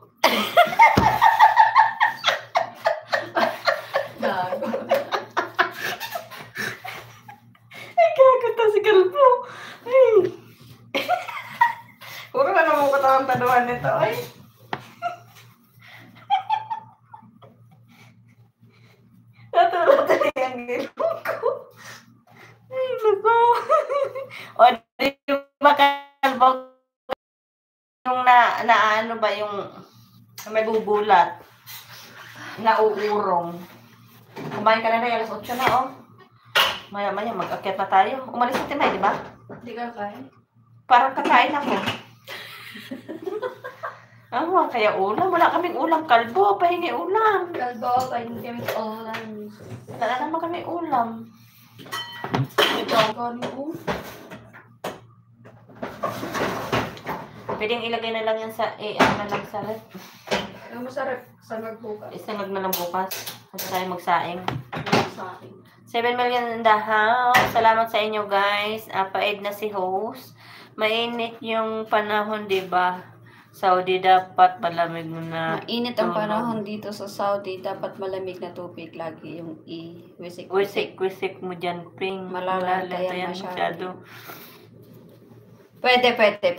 Ay, gago to si Kalbo. Ay. Puro na naman ko tawang tanuhan nito, ay. Natulog tayo ang gilong ko. Ay, naku. O, di ba kalbog yung ano ba yung may bubulat, nauurong. Kumain ka na rin, alas 8 na, oh. Maya-maya, mag-akyat na tayo. Umalis na Timay, di ba? Hindi ka kain? Parang kakain ako. Ano, kaya ulam? Wala kaming ulam. Kalbo, pahingi ulam. Kalbo, kain kami sa ulan. Wala naman kami ulam. Ito ang kanin ko. Pwedeng ilagay na lang yan sa, ano na lang sa rep. Ang masarap sa nagbukas. Isangag na lang bukas. Kasi tayo magsaing. Sa akin. 7 million in the house. Salamat sa inyo, guys. Paid na si host. Mainit yung panahon, di ba? Saudi dapat malamig na. Mainit ang panahon dito sa Saudi. Dapat malamig na tubig lagi. Yung wisik-wisik. Wisik mo dyan, Pring. Malalim Malalim yan yan masyado. Pwede. Pwede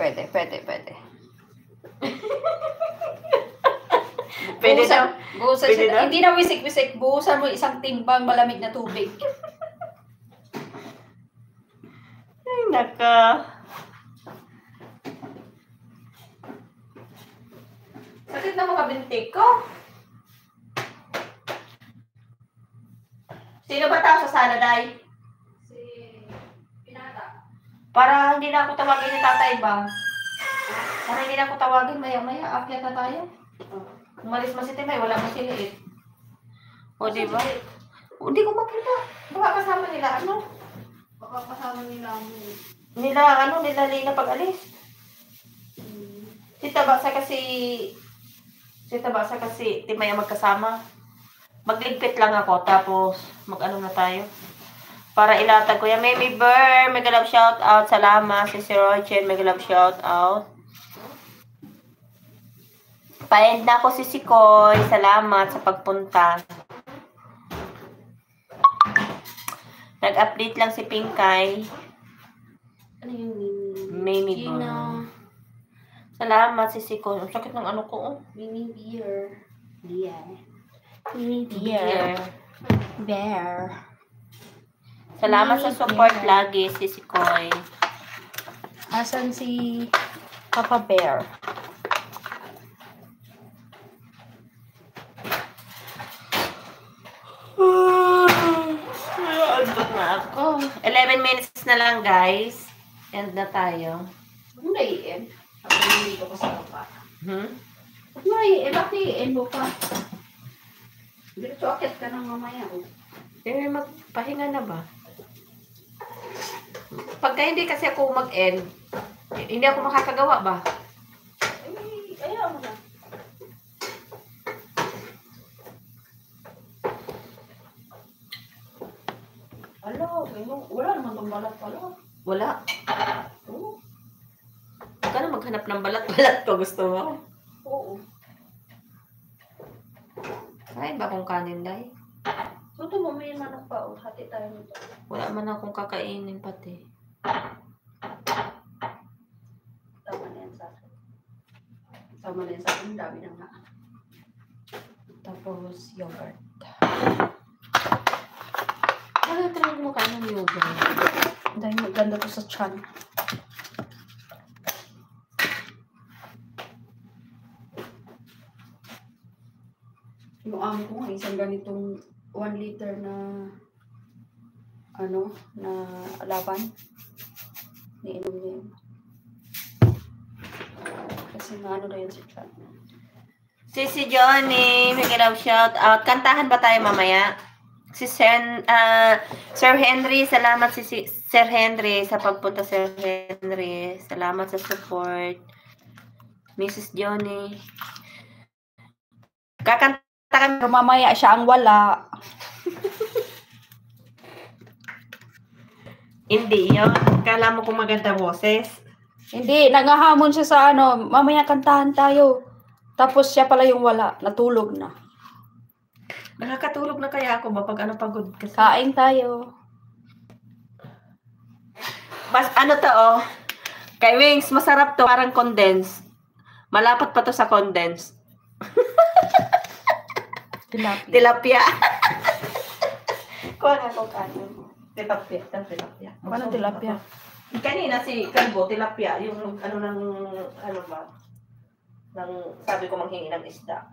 daw. Buhusan Pwede siya. daw? Hindi na wisik-wisik. Buhusan mo isang timbang malamig na tubig. Ay, naka. Sakit na mga bintik ko. Sino ba tao sa sala, Day? Si Pinata. Para hindi na ako tawagin ni tatay ba? Para hindi na ako tawagin, maya-maya, akyat na tayo. Umalis mo si Timay, wala mo si Liit. O, di ba? O, di ko makita. Baka kasama nila, ano? Baka kasama nila ang... Nila Lina pag-alis. Si Tabasa kasi Timay ang magkasama. Magligpit lang ako, tapos mag-ano na tayo. Para ilatag ko yan. Mimi Burr, mega love shout out. Salamat. Si Roger, mega love shout out. Pa-end na ako si Sikoy. Salamat sa pagpunta. Nag-update lang si Pinkay. Ano yung Mimi Burr. Salamat si Sikoy. Ang sakit ng ano ko, oh. Mini beer. Yeah. Mimi Beer. Bear. Salamat sa support lagi si Sikoy. Asan si Papa Bear? Andun na ako. 11 minutes na lang, guys. End na tayo. Huwag mo naiin. Ako nandito ko sa kapa. Hmm? Huwag mo naiin. Bakit naiin mo pa? Diretso akit ka ng mamaya. Eh, magpahinga na ba? Pagka hindi kasi ako mag-end, hindi ako makakagawa ba? Ayaw mo na. Wala naman itong balat pala. Wala. Oo. Huwag ka na maghanap ng balat-balat ko. Gusto mo? Oo. Ay, bakong kanin, Day. Ito mo, may manok pa. Hati tayo nito. Wala man akong kakainin pati. Tama na yan sa akin. Tama na yan sa akin. Dami na nga. Tapos, yogurt. Ano try mo kain ng yogurt? Dahil maganda to sa tiyan. Yung amo ko nga, isang ganitong 1 liter na na laban. Niinom niya yun. Kasi naano na yun sa tiyan. Si Johnny, may love shout out. Kantahan ba tayo mamaya? Si Sir Henry, salamat si Sir Henry sa pagpunta, Sir Henry. Salamat sa support. Mrs. Johnny. Kakanta kami. Pero mamaya siya ang wala. Hindi yun. Kala mo kung maganda boses. Hindi, naghahamon siya sa mamaya kantahan tayo. Tapos siya pala yung wala, natulog na. Nakakatulog na kaya ako ba pag pagod kasi. Kain tayo. Mas Kay Wings, masarap to. Parang condensed. Malapot pa to sa condensed. Tilapia. Tilapia. Kuha nga kung ano. Tilapia. Paano tilapia? Kanina si Kalbo, tilapia. Yung ano ng, ano ba? Nang sabi ko manghingi ng isda.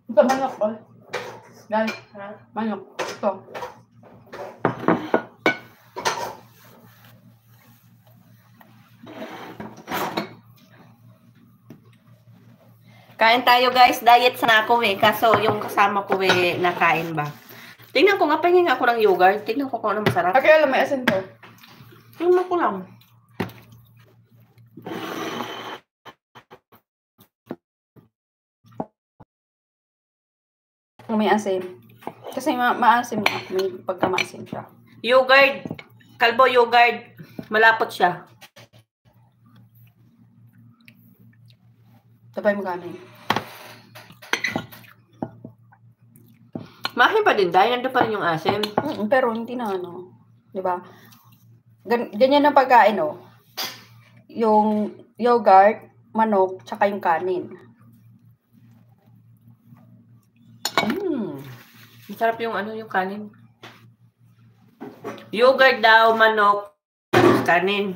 Ito, manok. Oh. Guys, Ha? manok. Ito. Kain tayo guys, diet sana ako kaso yung kasama ko nakain ba. Tingnan ko nga, pahingin ako ng yogurt. Tingnan ko kung ano masarap. Okay, alam, may asin to. Tingnan ko lang. May asin. Kasi maasim na. May pagkamaasim siya. Yogurt. Kalbo yogurt. Malapot siya. Sabay mo kanin. Mahin pa din dahil nandun pa rin yung asim. Pero hindi na ano. Diba? Ganyan ang pagkain, oh. Yung yogurt, manok, tsaka yung kanin. Masarap yung ano yung kanin. Yogurt daw, manok, kanin.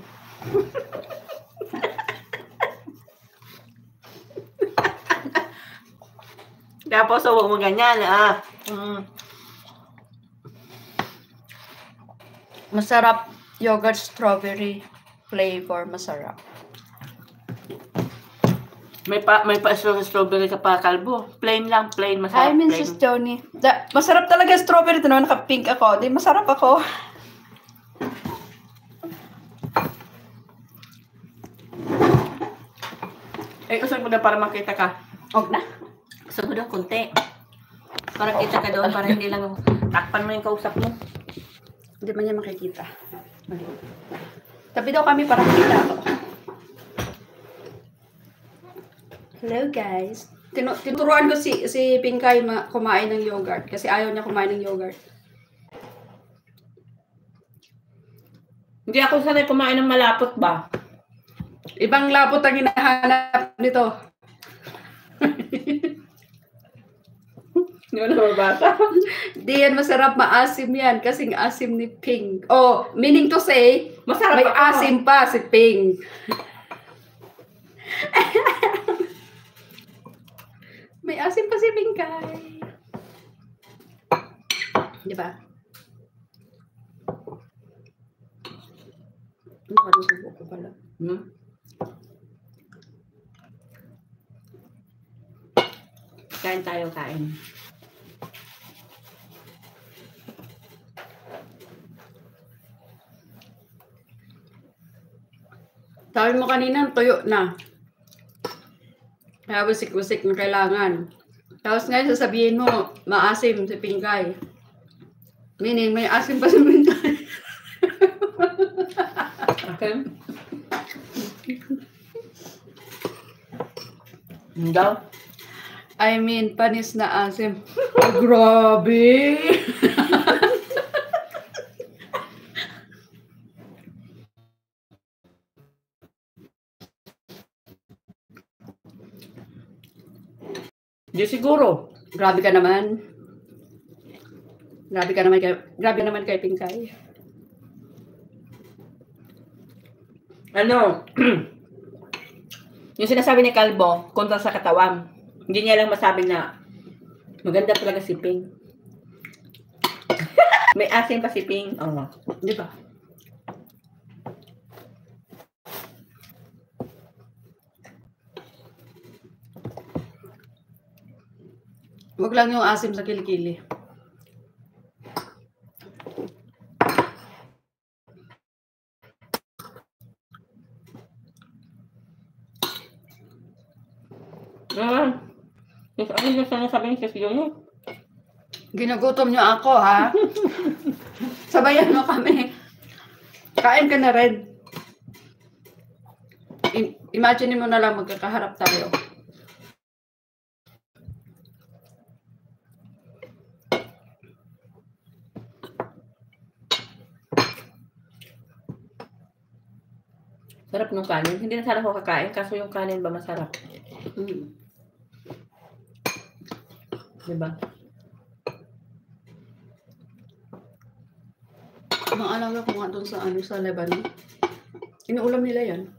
Tapos huwag mo ganyan, Masarap yogurt strawberry flavor, masarap. May strawberry ka pa, Kalbo. Plain lang, plain. Masarap, Hi, plain. Mrs. Johnny. Masarap talaga strawberry. Ito naman, naka-pink ako. Di, masarap ako. Usag mo na para makita ka. Huwag na. Usag mo na konti. Para kita ka doon, para hindi lang takpan mo yung kausap mo. Hindi man niya makikita. Tabi daw kami para makita ako. Hello, guys. Tinuruan ko si Pinkay kumain ng yogurt kasi ayaw niya kumain ng yogurt. Hindi ako sanay kumain ng malapot ba? Ibang lapot ang hinahanap nito. Hindi mo na mabasa. Di yan masarap, maasim yan. Kasing asim ni Pink. Oh, meaning to say, Masarap may ako. asim pa si Pink. May asim pa si Pinkay. Di ba? Ano ko pala? Kain tayo, kain. Sabi mo kanina, tuyo na. Kaya busik-busik na kailangan. Tapos ngayon sasabihin mo, maasim si Pinkay. Meaning, may asim pa si Pinkay. Okay. Daw? I mean, panis na asim. Oh, grabe! Di siguro. Grabe ka naman. Grabe naman kay Pinkay. Ano? Yung sinasabi ni Kalbo, kontra sa katawan. Hindi niya lang masabi na maganda talaga si Ping. May asin pa si Ping. Oo. Di ba? Huwag lang yung asim sa kilikili. Ano yung sinasabi ni Sis Yun? Ginugutom niyo ako, ha? Sabayan mo kami. Kain ka na rin. Imagine mo na lang magkakaharap tayo. Sarap nung kanin. Hindi na sana ako kakain, kaso yung kanin ba masarap? Diba? Naalala ko nga doon sa Lebanon. Inuulam nila yan.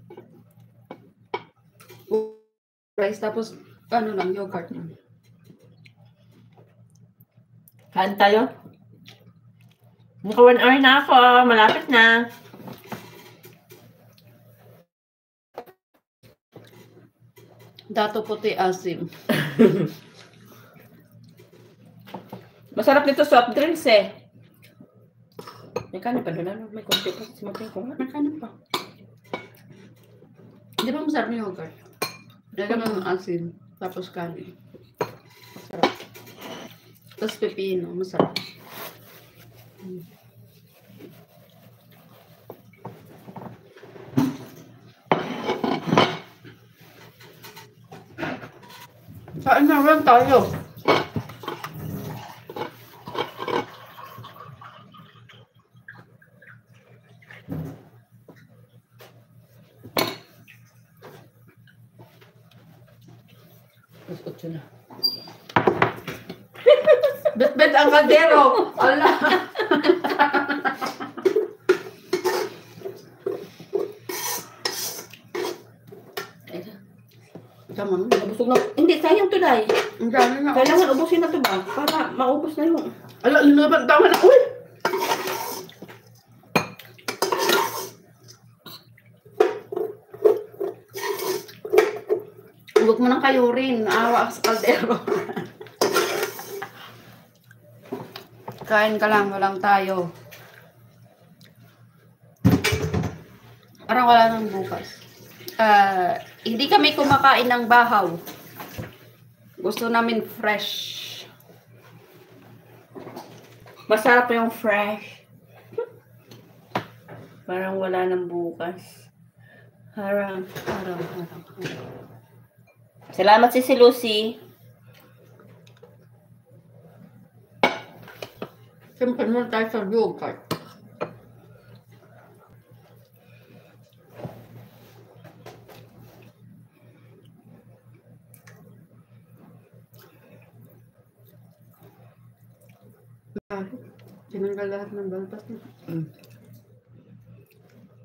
Rice, tapos yogurt lang. Kain tayo. Naka 1 hour na ako. Malapit na. Dato puti asim. Masarap nito soft drinks eh. May kanin pa doon. May konti pa. Simutin ko nga. May kanin pa. Di ba masarap yung yogurt? Lagyan mo ng asin. Tapos kanin. Masarap. Tapos pepino. Masarap. Saan na lang tayo? Mas 8 na. Bet-bet ang kaldero. Ala. Tama na. Nabusog na. Hindi, sayang to dahil. Ang dami na. Kailangan ubusin na to ba? Para maubos na yung... Ala, inaban. Tama na. Uy! Huwag mo nang kayo rin. Naawa ka sa kaldero. Kain ka lang. Walang tayo. Parang wala nang bukas. Hindi kami kumakain ng bahaw. Gusto namin fresh. Masarap yung fresh. Parang wala nang bukas. Harang. Salamat si Lucy. Siyempre mo tayo sa yogurt. Tinanggal lahat ng balbas mo.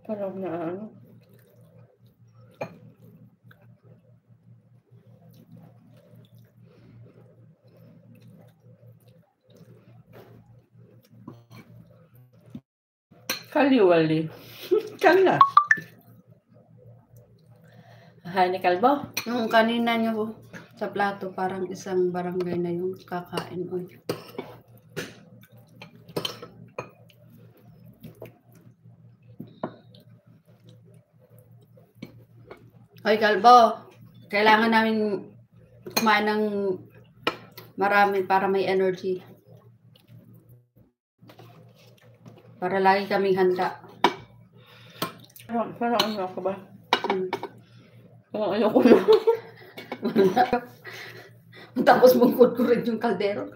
Parang na ano. Kaliwali. Kala. Hay ni Kalbo. Yung kanina niyo sa plato, parang isang barangay na yung kakain. Uy. Hoy, Kalbo. Kailangan namin kumain ng marami para may energy. Para lagi kaming handa. Parang ano ako ba? Parang ayoko na. Tapos bungkod ko rin yung kaldero.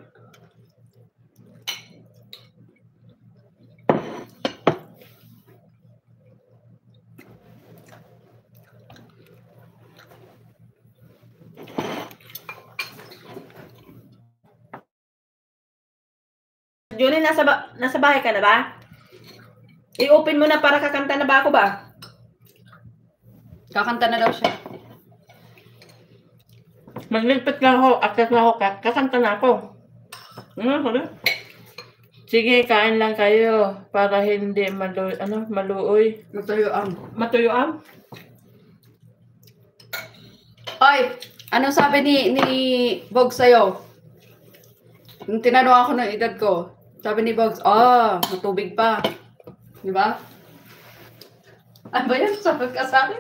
Julie, nasa bahay ka na ba? I-open mo na para kakanta na ba ako ba? Kakanta na daw siya. Maglilipit lang ako, akit na ako, kakanta na ako. Sige, kain lang kayo para hindi maluoy. Matuyuan? Oy, ano sabi ni Bog sa'yo? Nung tinanong ako ng edad ko, sabi ni Bogs, matubig pa. Di ba? Ano ba yan? Sabi ka sa akin?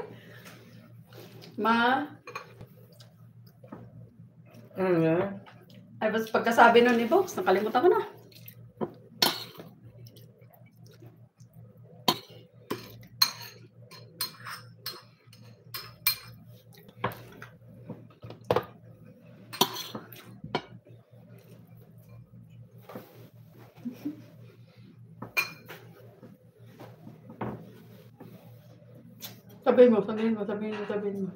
Ay, basta pagkasabi nun ni Bogs, nakalimutan ko na. Sabihin mo, sabihin mo, sabihin mo, sabihin mo.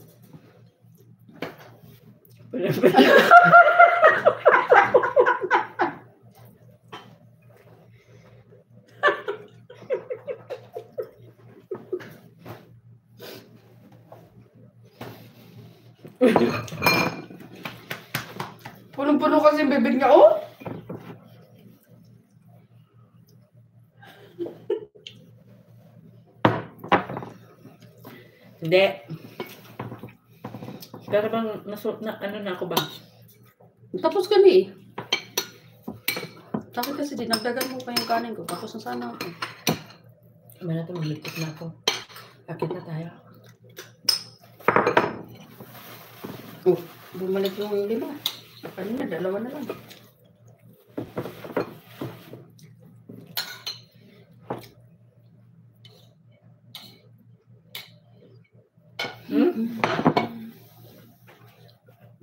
Punong-puno kasi yung bibig niya, oh. Hindi. Pero bang ano na ako ba? Tapos kami eh. Tapos kasi dinagdagan mo pa yung kanin ko. Tapos na sana ako. Tama na ito, magligpit na ako. Akit na tayo. Oh, bumalik yung 5. Kanina, 2 na lang.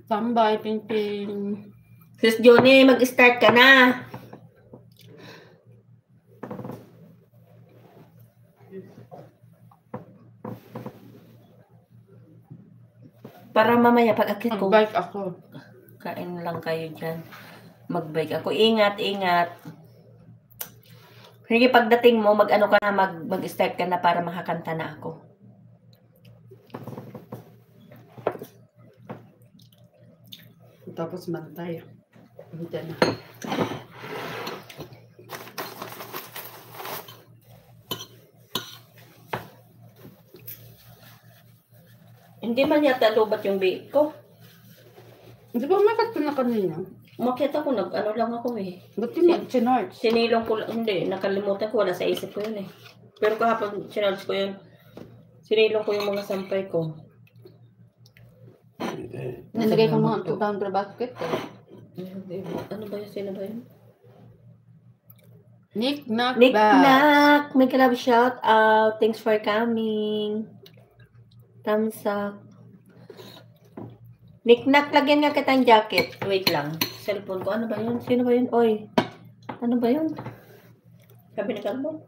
Tambay, ping-ping. Sis Johnny, mag-start ka na. Para mamaya pag akit ko, Mag-bike ako. kain lang kayo dyan. Mag-bike ako. Ingat, ingat. Sige, pagdating mo, mag-ano ka na, mag-start ka na para makakanta na ako. Tapos mantay. Hindi na. Hindi man yata lubat yung bake ko. Hindi ba may cut na kanina? Umakyat ako, ano lang ako eh. Ba't yung chinarts? Sinilong ko lang, hindi, nakalimutan ko, wala sa isip ko yun eh. Pero kahapon, sinarge ko yun. Sinilong ko yung mga sampay ko. Nilagay ko mga 200 basket. Ano ba yun? Sino ba yun? Nick Knock Nick Bass. Knock! May love shout out. Thanks for coming. Thumbs up. Nick Knock, lagyan nga kitang jacket. Wait lang. Cellphone ko. Ano ba yun? Sino ba yun? Oy. Ano ba yun? Sabi ni Kalbo.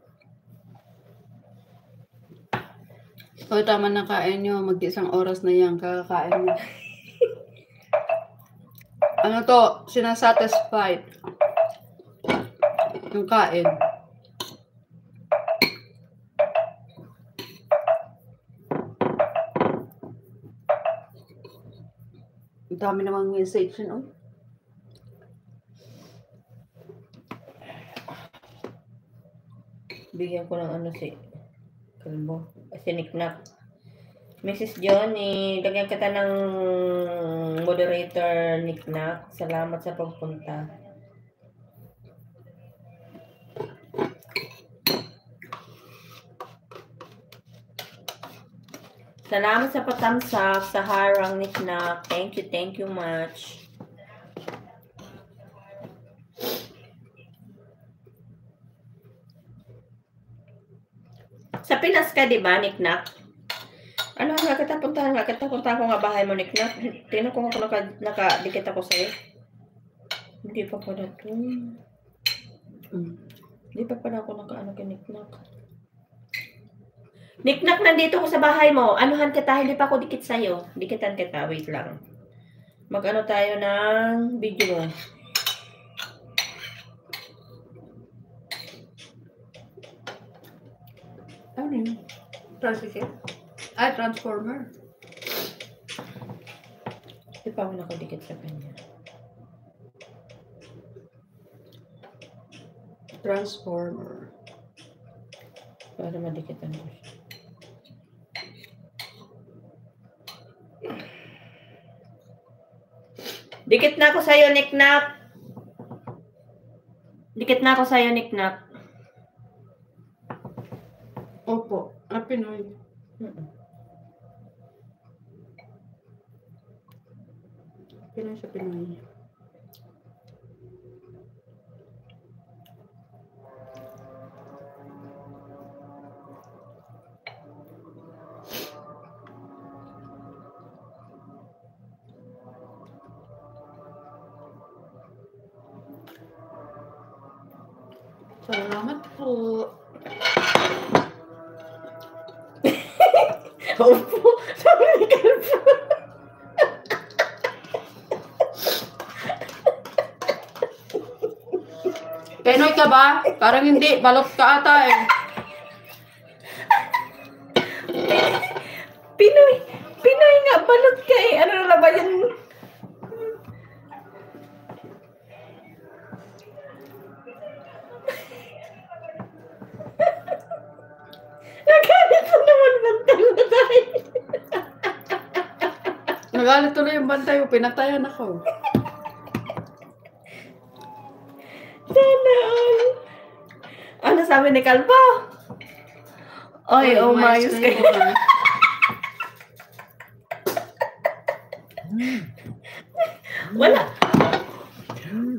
Oy, tama na kain nyo. Mag-isang oras na yan. Kakakain nyo. Ano to? Sinasatisfied. Yung kain. Ang dami namang message yun, oh. Bigyan ko ng ano si Kalbo. Si Nick Knock. Mrs. Johnny, lagyan kita ng moderator Nick Knock. Salamat sa pagpunta. Salamat sa patamsak sa harang Nick Knock. Thank you much. Sa Pinas ka, di ba, Nick Knock? Ano nga kita puntahan ko nga bahay mo, Nick Knock. Tingnan ko nga kung nakadikit ako sa'yo. Hindi pa pala to. Hindi pa pala ako nakaano kay Nick Knock. Nick Knock, nandito ko sa bahay mo. Anuhan kita, hindi pa ako dikit sa'yo. Dikitan kita, wait lang. Mag-ano tayo ng video mo. Ano yun? Tricycle? Ay, transformer. Hindi pa ako nakadikit sa kanya. Transformer. Para madikitan ko siya. Dikit na ako sa'yo, Nick Knock. Dikit na ako sa'yo, Nick Knock. Opo. Pinoy. Pinoy siya, Pinoy. Salamat po. Opo. Sabi ni Kalbo. Pinoy ka ba? Parang hindi. Balot ka ata eh. Pinoy. Pinoy nga, balot ka eh. Ano na ba yan? Nagalit mo naman bantay mo tayo. Nagalit tuloy yung bantay mo. Pinatayan ako. Sana all. Ano sabi ni Kalbo? Oy, umayos na kayo. yun, ah. Wala.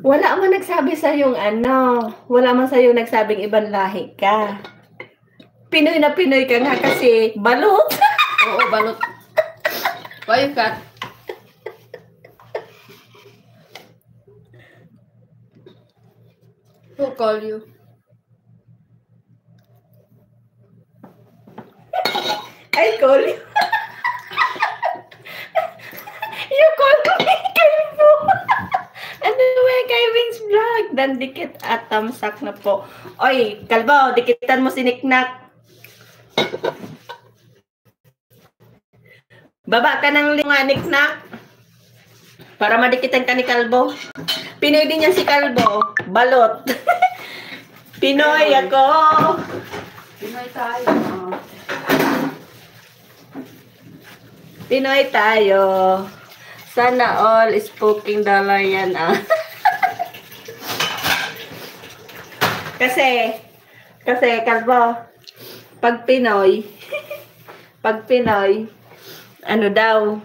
Wala man nagsabi sa yung ano. Wala man sa yung nagsabing ibang lahi ka. Pinoy na Pinoy ka nga kasi balot. Oo, balot. Why you cut? Who call you? I call you. You call me Kalbo. Ano ba kay Wings Vlog? Dan dikit at tamsak na po. Oy, Kalbo, dikitan mo si Niknak. Baba ka ng lima, Niknak. Para madikitan ka ni Kalbo. Pinoy din yan si Kalbo. Balot. Pinoy ako. Pinoy tayo. Pinoy tayo. Sana all speaking dollar yan ah. kasi Kalbo, pag Pinoy, ano daw,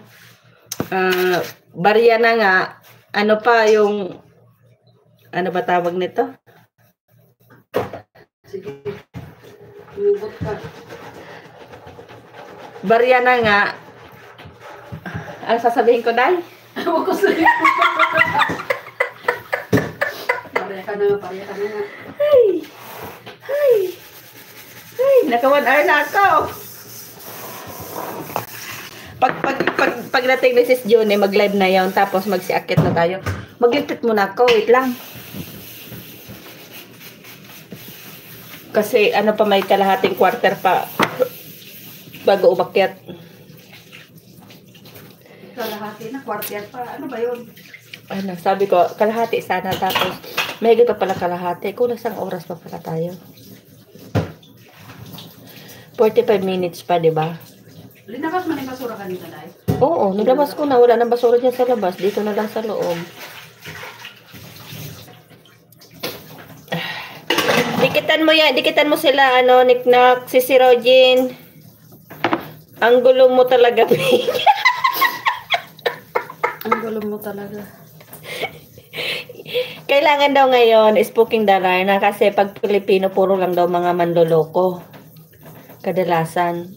barya na nga, ano pa yung, ano ba tawag nito? Sige. Lumubot ka. Barya na nga, ang sasabihin ko dahil? Huwag ko sa'yo. Pariya ka na nga. Ay, naka 1 hour na ako. Pagdating ni Sis June, mag-live na yun, tapos magsiakit na tayo. Maglipit muna ako, wait lang. Kasi ano pa, may kalahating quarter pa bago umakyat. Kalahati na, kwartier pa. Ano ba yun? Ano, sabi ko, kalahati sana, tapos may pa pala kalahati. Kung isang oras pa pala tayo. 45 minutes pa, di ba? Linabas man yung basura kanina, Day? Oo, nilabas ko na. Wala nang basura dyan sa labas. Dito na lang sa loob. Dikitan mo yan. Dikitan mo sila, ano, Niknak, si Rogin. Ang gulo mo talaga, Ang gulo mo talaga. Kailangan daw ngayon, speaking dollar na kasi pag Pilipino, puro lang daw mga manloloko. Kadalasan.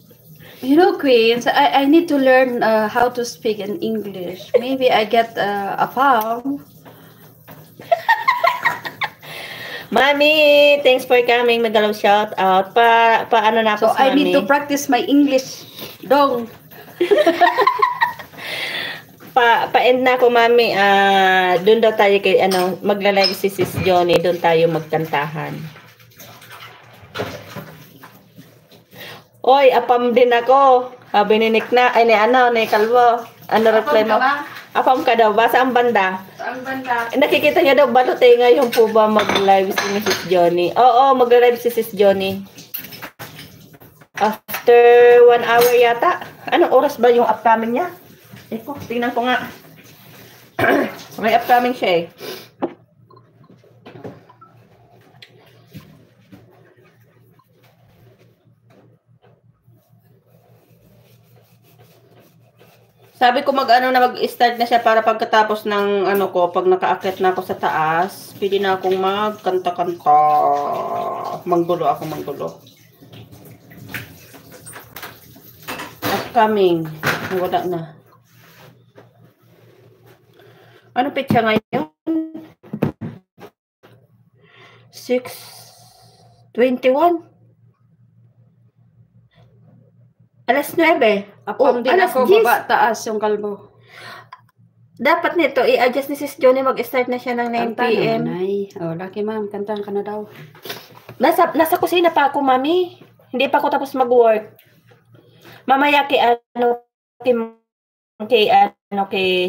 You know, Queens, I need to learn how to speak in English. Maybe I get a farm. Mami, thanks for coming. Magalaw shout out. Paano na So ako I Mami? need to practice my English. Dong. Pa-end na ako, Mami. Doon daw tayo kay, ano, magla-live si Sis Johnny. Doon tayo magkantahan. Oy, apam din ako. Sabi ni Nick na, ay ni ano, ni Kalbo. Ano reply mo? Apam ka daw. Basa ang banda. Saan banda? Nakikita niya daw, balot eh. Ngayon po ba mag-live si Mrs. Johnny? Oo, mag-live si Sis Johnny. After 1 hour yata. Anong oras ba yung upcoming niya? Eko, tingnan ko nga. May upcoming siya eh. Sabi ko mag-start na siya para pagkatapos ng ano ko, pag nakaakit na ako sa taas, pwede na akong magkanta-kanta. Manggulo. Upcoming. Wala na. Ano pitsa ngayon? 6:21. Alas 9. Apam din alas ako, 10. baba, taas yung kalbo. Dapat nito, i-adjust ni Sis Johnny, mag-start na siya ng 9 Kanta p.m. naman ay. Oh, lucky ma'am, kantahan ka na daw. Nasa kusina pa ako, mami. Hindi pa ako tapos mag-work. Mamaya kay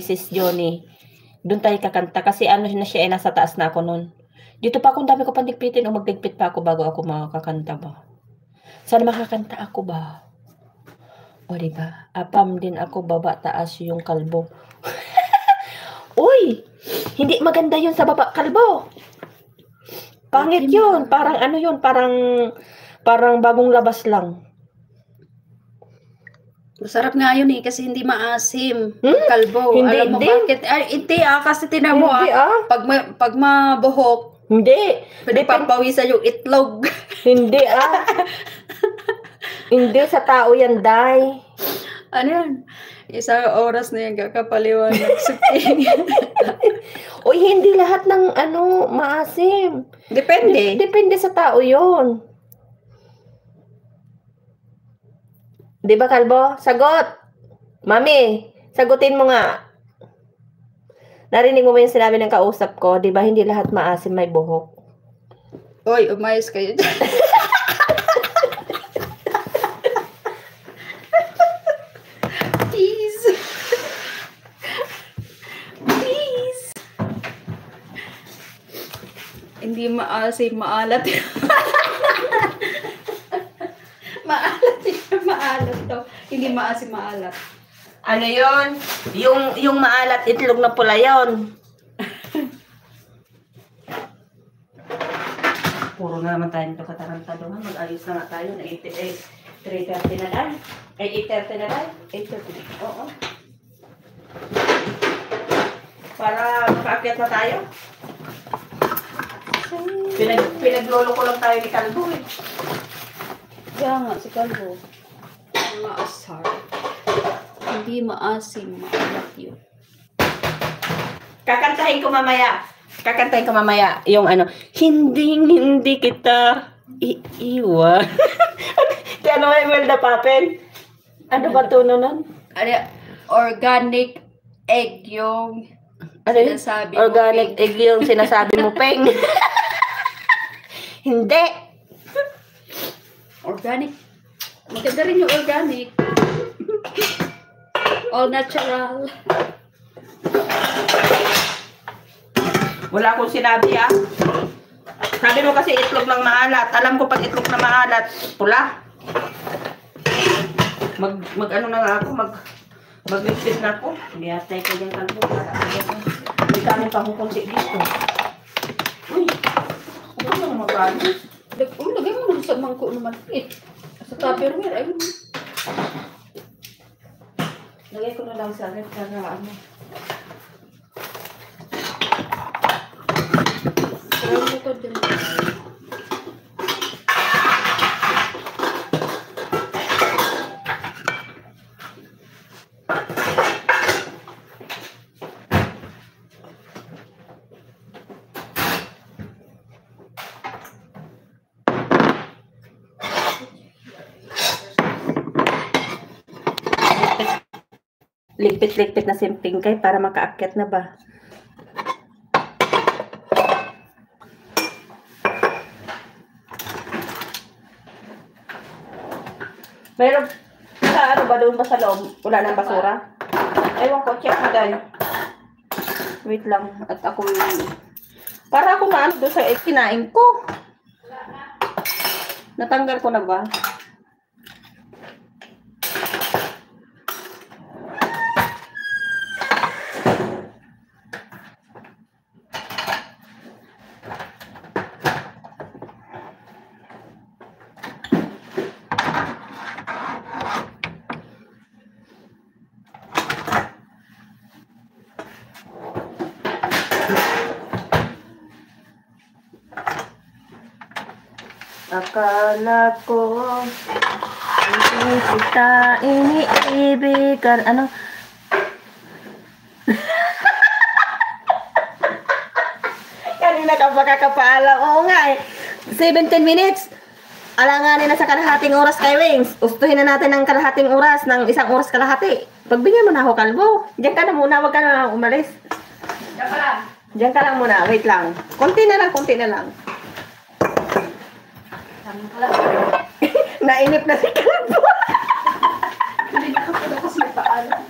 Sis Johnny. Doon tayo kakanta kasi na siya, nasa taas na ako noon. Dito pa ako, dami ko pandigpitin o magdigpit pa ako bago ako makakanta ba. Sana makakanta ako ba? O diba? Apam din ako, baba taas yung kalbo. Uy! Hindi maganda yun sa baba kalbo. Pangit yun. Parang ano yun, parang bagong labas lang. Masarap nga yun eh, kasi hindi maasim. Kalbo. Hindi Alam mo din. bakit? Ay, hindi kasi tinan mo Hindi Pag mabuhok, Hindi. papawisan yung itlog. Hindi Hindi sa tao yan, Day. Ano yan? Isang oras na yan, kakapaliwanag sa tingin. Uy, hindi lahat ng maasim. Depende. Depende sa tao yun. Di ba, Kalbo? Sagot! Mami, sagutin mo nga. Narinig mo ba yung sinabi ng kausap ko? Di ba, hindi lahat maasim may buhok? Uy, umayos kayo dyan. Please. Please. Hindi maasim, maalat. Maalat daw. Hindi maasim, maalat. Ano yon? Yung maalat itlog na pula yon. Puro na naman tayo nito katarantaduhan. Mag-ayos na nga tayo na 3:30 na lang. Ay, 8:30 na lang. 8:30. Oo. Para makaakyat na tayo. Pinaglolo ko lang tayo ni Kalbo eh. Kaya nga, si Kalbo. Mga asar. Hindi maasim, maalat yun. Kakantahin ko mamaya yung hindi kita iiwan. Kaya ano may Imelda Papel? Ano ba tuno nun? Ano, organic egg yung Ano yun? sinasabi mo, Organic Ping. egg yung sinasabi mo, Peng. Hindi. Organic. Maganda rin yung organic. All natural. Wala akong sinabi Sabi mo kasi itlog ng maalat. Alam ko pag itlog na maalat, pula. Mag-ano na nga ako, mag-lipsit na ako. Hindi atay ko dyan Kalbo. Hindi kami pakukunti dito. Uy, ano nang magkano? Lagay mo na sa mangko naman. Sa tupperware. Ayun. Lagay ko na lang sa ref para Try mo to din. Ligpit-ligpit na simping kay para makaakyat na ba? Meron sa ba doon ba sa loob? Wala nang basura? Ewan ko, check mo dahil. Wait lang. At ako para ako na doon sa kinain ko. Natanggal ko na ba? Akala ko hindi kita iniibigan. Ano? Kanina ka pa kakapaalam. Oo nga eh. 17 minutes. alanganin na sa kalahating oras kay Wings. Ustuhin na natin ng kalahating oras, ng isang oras kalahati. Pagbigyan mo na ako, kalbo. Diyan ka na muna, wag ka na umalis. Diyan ka lang. Diyan ka lang muna, wait lang. Konti na lang, konti na lang. Sabi ko lang. Nainip na si kalbo. Hindi ka pa kasi nagpaalam.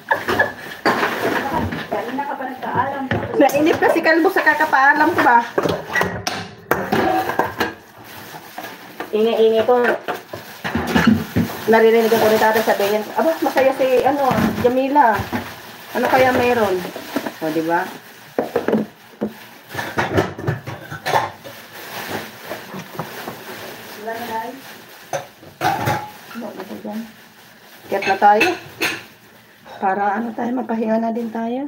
Kanina ka pa nagpaalam. Nainip na si kalbo sa kakapaalam ko ba? Ingay-ingay ko. Naririnig ko ni tatay sabihin, aba, masaya si, Jamila. Ano kaya mayroon? O, di ba? Wala na dahil. Kiyat na tayo. Para tayo, mapahinga na din tayo.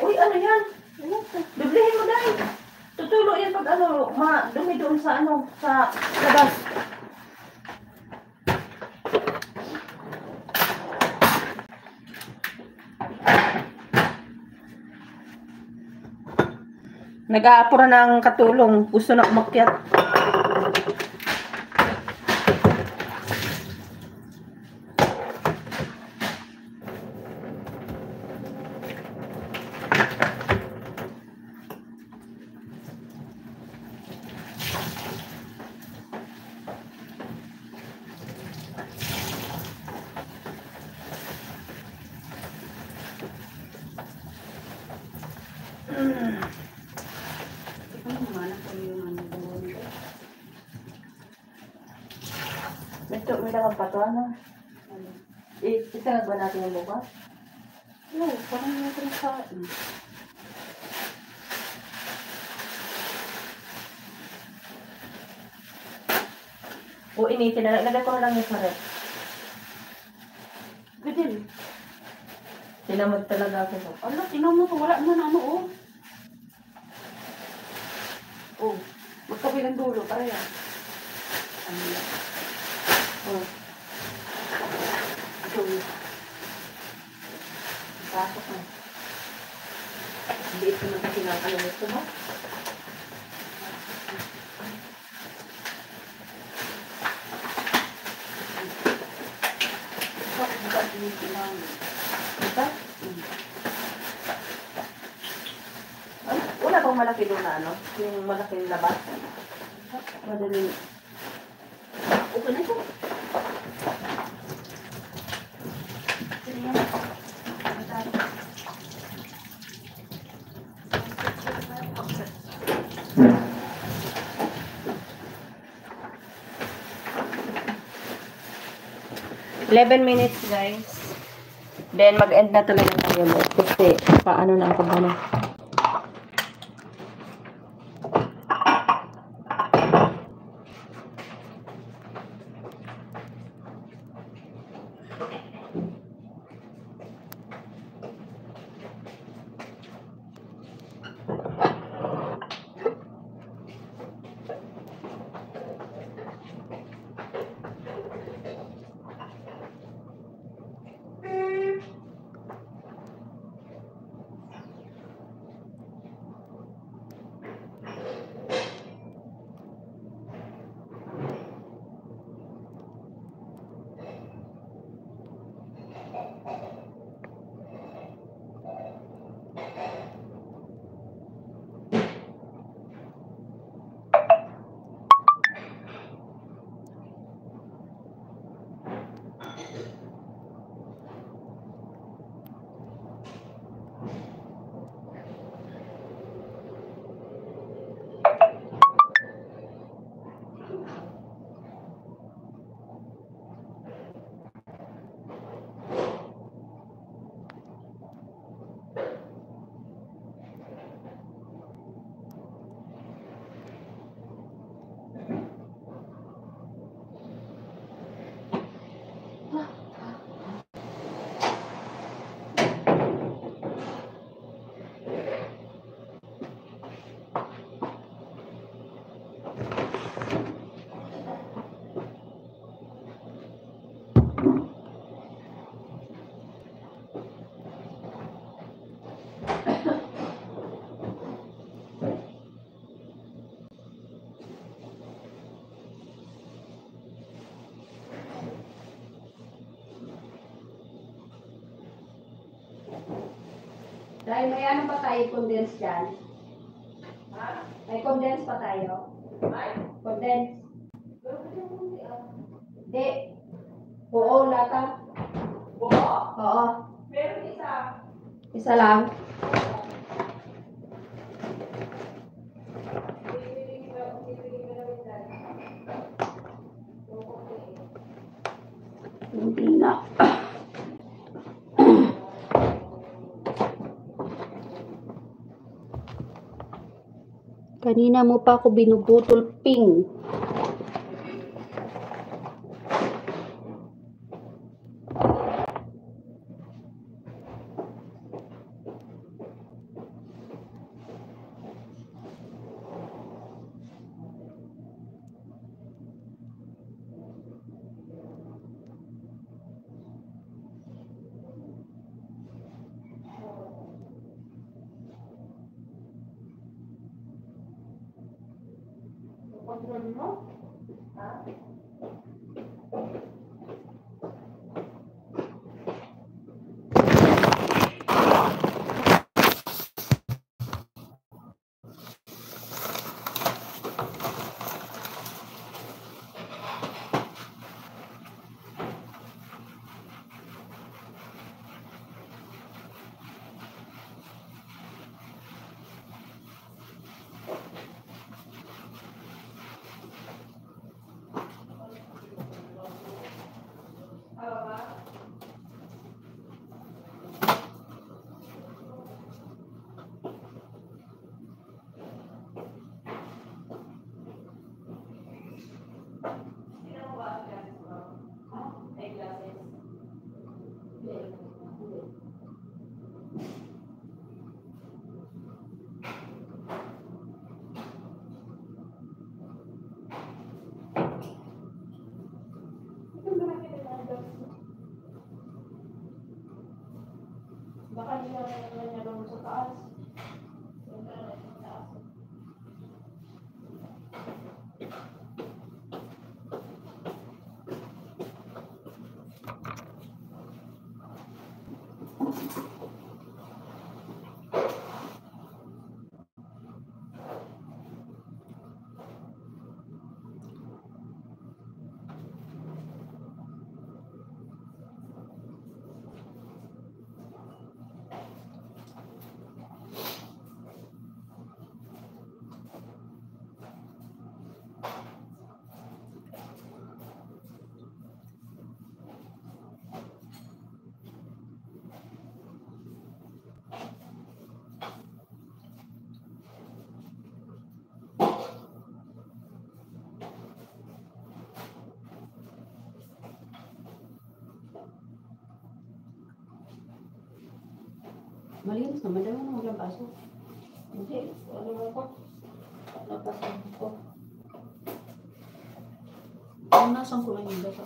Uy, ano yan? Biblihin mo dahil. Tutulo yan pag dumi doon sa sa labas. Nag-aapura ng katulong. Gusto na umakyat. May lakad pa to, ano? Isagag ba natin yung bukas? Oo, parang natin sa... O initin na lang. Ilagay ko na lang yung sarap. Gadil. Tinamad talaga ako. Ala, tingnan mo to. Wala na ano, oh. Oh, magkabilang dulo. Para yan. Ano yan? Oh. Ito. Pasok na. Hindi ito naman kasi ng ano nito ba? Ito? Wala bang malaki doon na ano? Yung malaking labas? Madaling... Okay na ito. Sige yan. 11 minutes, guys. Then, mag-end na talaga tayo mo. Kasi, paano na ako ba na? May ano pa tayo, condense dyan? Ha? May condense pa tayo? Ay? Condense. Hindi. Oo, lata. Oo? Oo. Meron isa. Isa lang. Hindi na. Kanina mo pa ako binubutol, ping. Control mo? Ha? Baka nilalagyan niya doon sa taas. Malinis naman daw ng walang baso. Hindi, ano ako? Napasan ko. Nasan ko lang yung baso.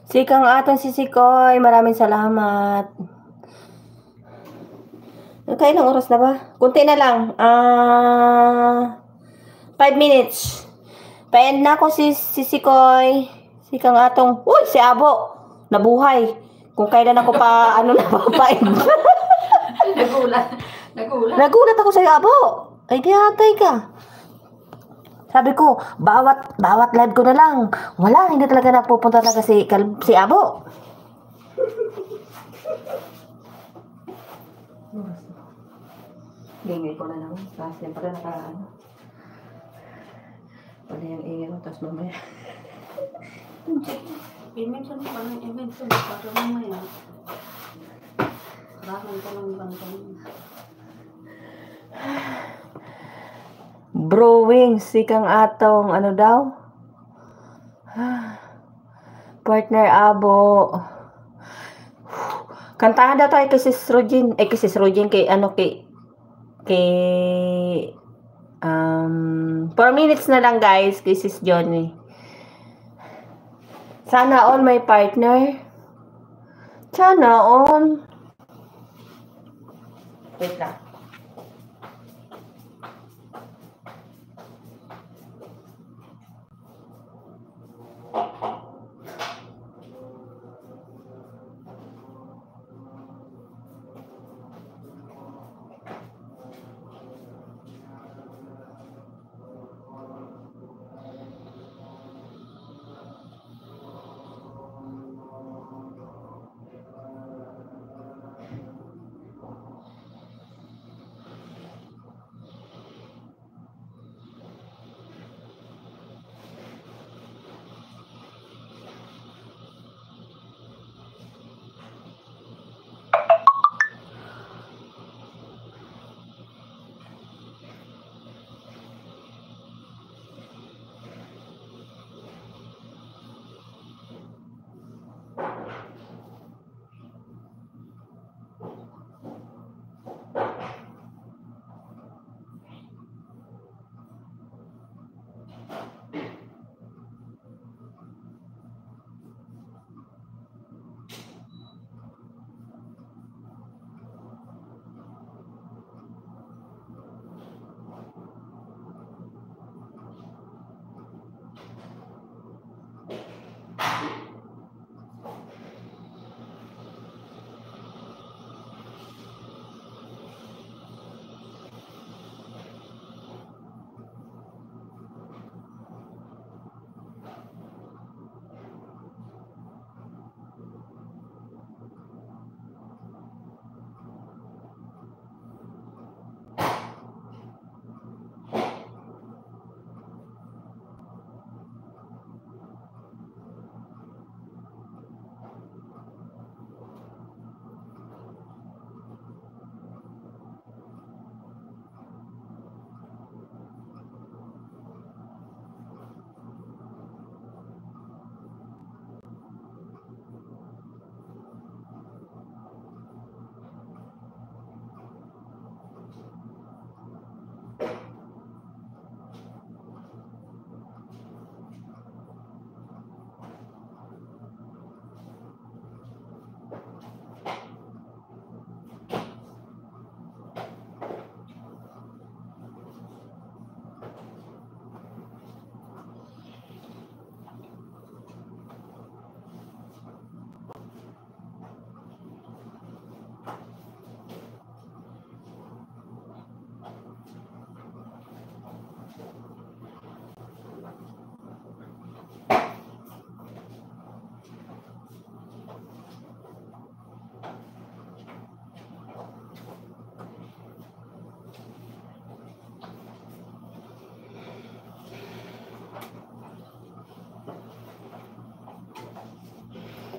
Sikang atong sisikoy, maraming salamat. Kailang oras na ba? Kunti na lang. 5 minutes. Pa-end na ako si Sisikoy. Sikang atong, uy, si Abo. Nabuhay. Kung kailan ako pa, napapaend. Nagulat. Nagulat ako sa Abo. Ay, diatay ka. Sabi ko, bawat live ko na lang. Wala, hindi talaga napupunta talaga si Abo. Ingay ko na lang. Kasi pala pala yung ingay mo, tapos mamaya. I-mention pa ng i-mention para mamaya. Raman ko lang bangkang. Brewing, sikang atong, daw? Partner Abo. Kantahan daw tayo kay Sis Rogin. Kay Sis Rogin, kay 4 minutes na lang guys, kay Sis Johnny. Sana all my partner. Sana all. Wait lang.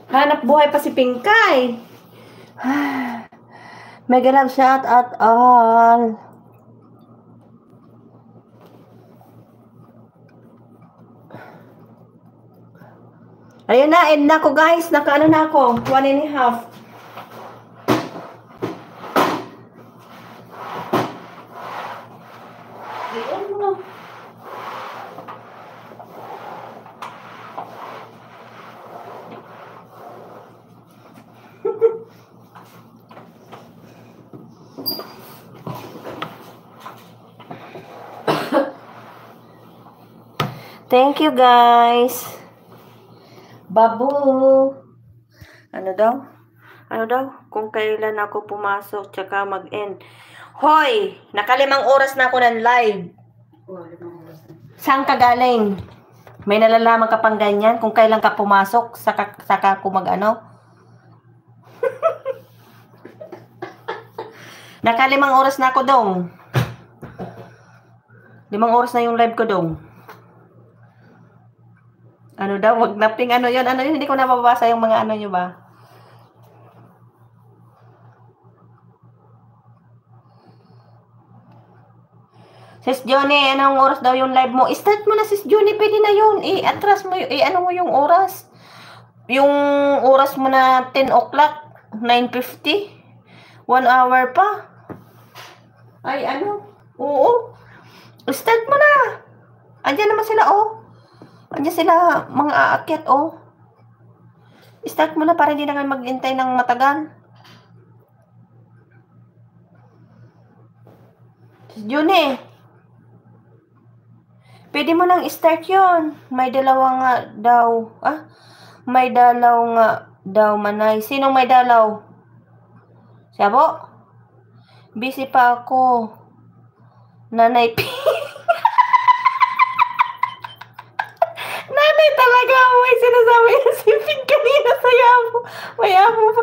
Hanap buhay pa si Pinkay. Mega love shout out all. Ayun na, end na ko guys. Nakaano na ako. 1.5. Ayun mo. Thank you guys. Babu. Ano daw? Ano daw? Kung kailan ako pumasok tsaka mag-end. Hoy! Nakalimang oras na ako ng live. Saan ka galing? May nalalaman ka pang ganyan? Kung kailan ka pumasok, saka ako mag-ano? Nakalimang oras na ako dong. 5 oras na yung live ko dong. Ano daw? Wag na ping ano yun? Ano yun? Hindi ko nababasa yung mga ano nyo ba? Sis Johnny, anong oras daw yung live mo? Start mo na Sis Johnny, pwede na yun. Atras mo yun. Ano mo yung oras? Yung oras mo na 10 o'clock, 9:50. 1 hour pa. Ay, ano? Oo. Start mo na. Andiyan naman sila, oh. Andiyan sila, mga aakyat, oh. Start mo na para hindi na kayo mag-intay ng matagal. Juni, pwede mo nang start yun. May dalawa nga daw. May dalaw nga daw, Manay. Sinong may dalaw? Sabo? Busy pa ako. Nanay P. Nanay talaga. May sinasabi na si Pink kanina sa yamo. May amo pa.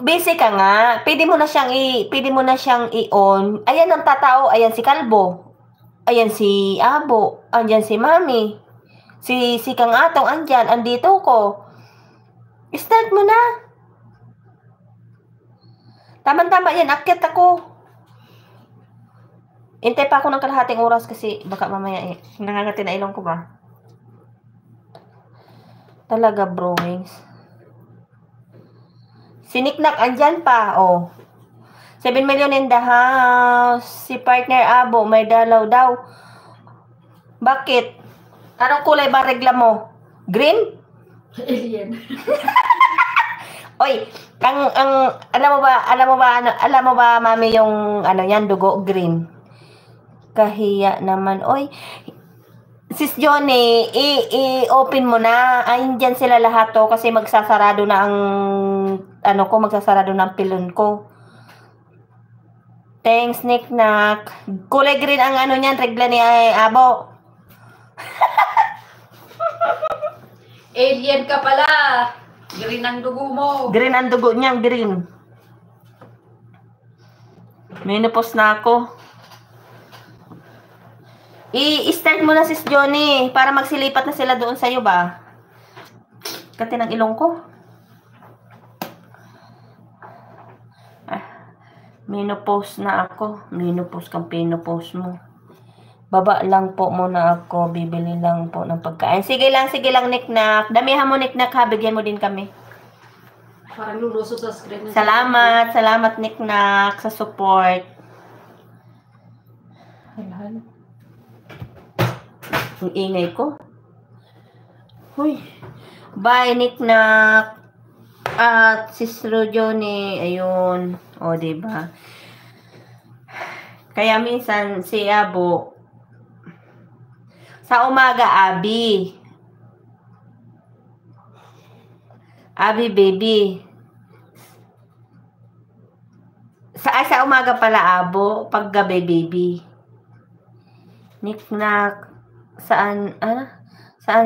Busy ka nga. Pwede mo na siyang i-on. Ayan ang tatao. Ayan si Kalbo. Ayan si Abo. Andyan si Mami. Si Kang Atong andyan. Andito ko. Start mo na. Tama-tama yan. Akyat ako. Hintay pa ako ng kalahating oras kasi baka mamaya nangangati na ilong ko ba? Talaga, bro-wings. Si Niknak, andyan pa, oh. 7 million in the house. Si partner Abo, may dalaw daw. Bakit? Anong kulay ba regla mo? Green? Alien. Oy, alam mo ba, mami, yung ano yan, dugo, green. Kahiya naman. Oy, Sis Johnny, i-open mo na. Ay, dyan sila lahat to kasi magsasarado na ang magsasarado na ang pilon ko. Thanks, Niknak. Kulay green ang ano niyan, regla ni Abo. Alien ka pala. Green ang dugo mo. Green ang dugo niya, green. Menopause na ako. I-start mo na Sis Johnny para magsilipat na sila doon sa'yo ba? Kati ng ilong ko. Menopause na ako. Menopause kang pinopause mo. Baba lang po muna ako. Bibili lang po ng pagkain. Sige lang, Niknak. Damihan mo, Niknak, ha. Bigyan mo din kami. Parang lulusot sa screen. Salamat, Niknak, sa support. Halal. Ang ingay ko. Huy. Bye, Niknak. At Sis Johnny, ayun. O, diba? Kaya minsan si Abo, sa umaga, Abi, baby. Sa umaga pala, Abo, paggabi, baby. Niknak. Saan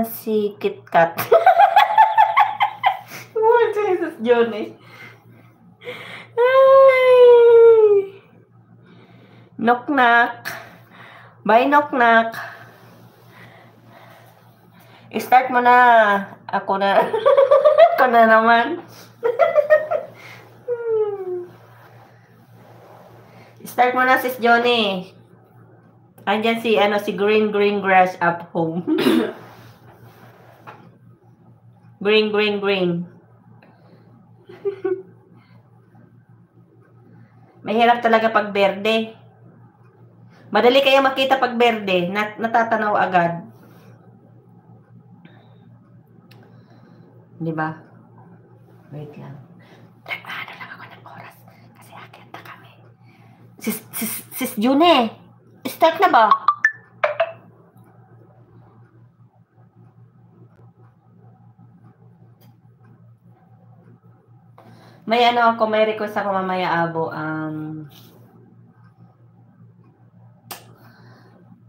si KitKat? What Jesus, Johnny? Ay. Knock-knock. Bye, knock-knock. Start mo na. Ako na. Ako na naman. Start mo na, sis Johnny. Andyan si, si green grass up home. Green. Mahirap talaga pag berde. Madali kaya makita pag berde. Natatanaw agad. Di ba? Wait lang. Nag-ano lang ako ng oras. Kasi akyat na kami. Sis June, start na ba? May may request ako mamaya, Abo.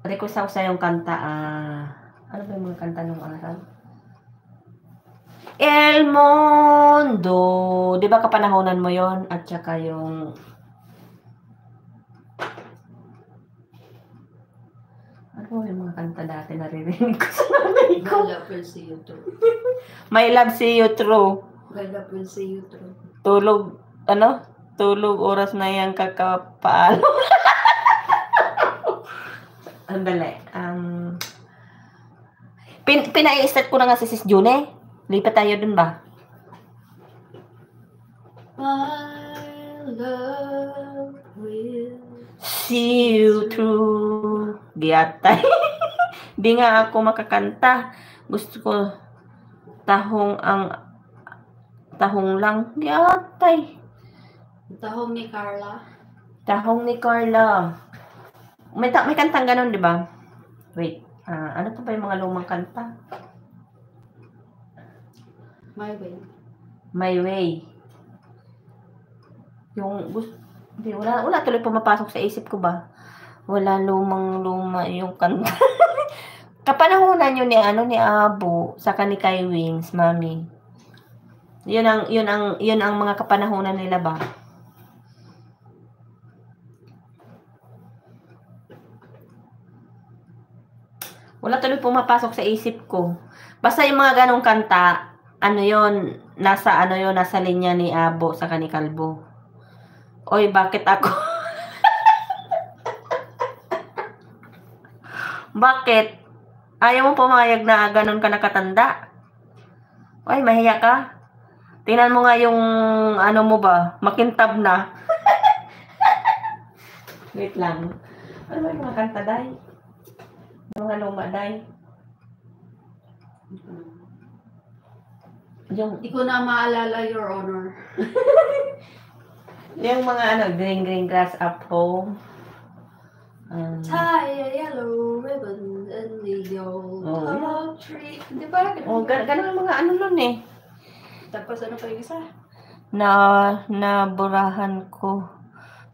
Request ako sa yung kanta, ano ba yung mga kanta nung araw? El Mundo. Di ba kapanahonan mo yon? At saka yung ano yung mga kanta dati naririnig ko sa nanay ko? My love will see you through. My love see you through. My love will see you through. Tulog, tulog oras na yan kakapaalo. Andali. Pinai-start ko na nga si Sis June. Lipat tayo dun ba? My love will See you through. Giyatay. Di nga ako makakanta. Gusto ko tahong lang. Giyatay. Tahong ni Carla. Tahong ni Carla. May kantang ganun, di ba? Wait. Ano pa ba yung mga lumang kanta? My way. My way. Yung gusto, hindi, wala tuloy pumapasok sa isip ko ba? Wala luma yung kanta. Kapanahonan yun ni Abo sa ni Kai Wings, Mami. Yun ang mga kapanahonan nila ba? Wala tuloy pumapasok sa isip ko. Basta yung mga ganong kanta, nasa linya ni Abo sa ni Kalbo. Oy, bakit ako? Bakit? Ayaw mo pumayag na ganon ka nakatanda? Oy, mahiya ka? Tingnan mo nga yung mo ba? Makintab na. Wait lang. Ano ba yung mga kanta, Day? Mga luma, Day? Hindi ko na maalala, Your Honor. Yung mga green grass up home. Tie a yellow ribbon in the old hollow tree. Di ba? Ganun ang mga nun eh. Tapos ano pa yung isa? Naburahan ko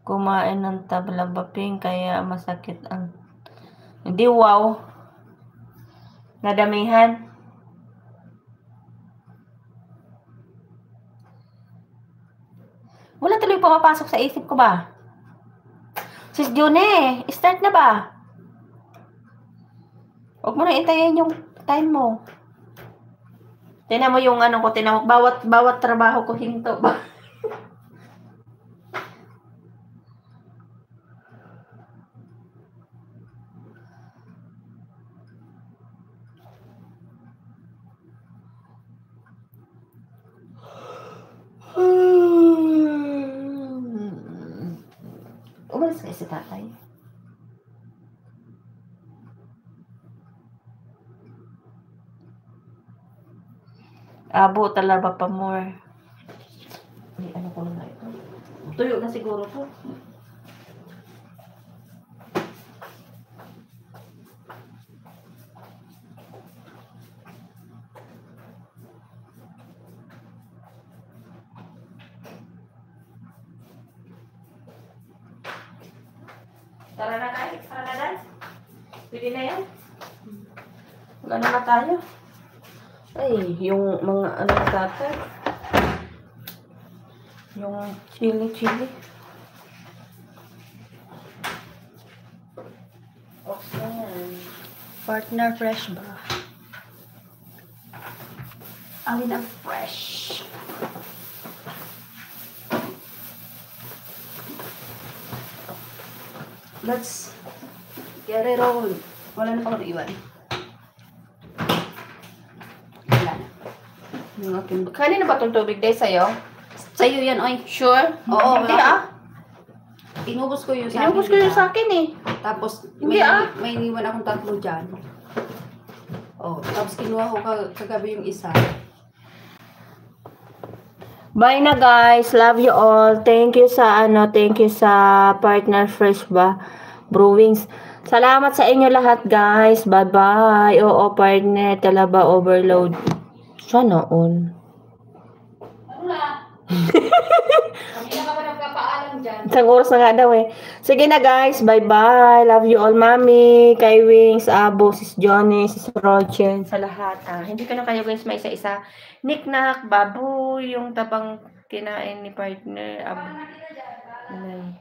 kumain ng tablabaping kaya masakit ang hindi wow. Nadamihan. Wala tuloy pumapasok sa isip ko ba? Sis June, start na ba? Huwag mo na intayin yung time mo. Tingnan mo yung bawat trabaho ko hinto ba? Umalis kayo si tatay. Abo talaga pa more. Ano ko na ito? Tuyo na siguro to. Tara na tayo. Tara na, Dan. Pwede na yan. Gano'n na tayo. Ay, yung mga tatay. Yung chili. Okay. Partner fresh ba? Alin ang fresh. Let's get it on. Wala na pang iwan. Wala na. Yung aking... Kanina ba itong tubig day sa'yo? Sa'yo yan, oy. Sure? Oo, Hindi wala. Inubos ko yung sa akin. Inubos ko yung sa akin eh. Tapos, Hindi, may iniwan akong 3 dyan. Oh, tapos kinuha ko kagabi yung isa. Bye na guys. Love you all. Thank you sa Partner Fresh ba? Brewings. Salamat sa inyo lahat guys. Bye-bye. Oo, partner. Talaba overload. Sana all. Ano na? Kami na ka ba nagpapaalam dyan? Isang oras na nga daw eh. Sige na guys. Bye-bye. Love you all, Mami. Kay Wings, Abo, Sis Johnny, Sis Rochen. Sa lahat. Hindi ko na kayo guys may isa-isa. Knick-knack, Babu, yung tabang kinain ni partner. Abo. Nay.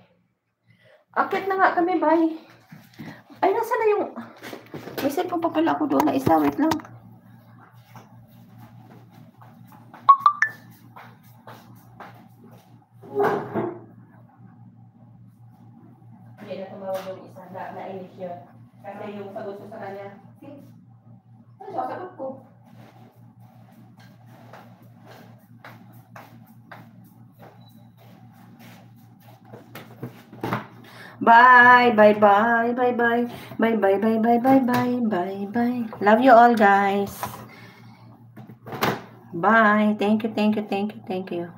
Akit na nga kami. Bye. Ay, nasa na yung... May cellphone pa pala ako doon na isa. Wait lang. Hindi na tumawag yung isa. Nainis yun. Kasi yung sagot ko sa kanya. Ano siya? Sagot ko. Bye, bye, bye, bye, bye, bye, bye, bye, bye, bye, bye, bye, bye. Love you all, guys. Bye. Thank you, thank you, thank you, thank you.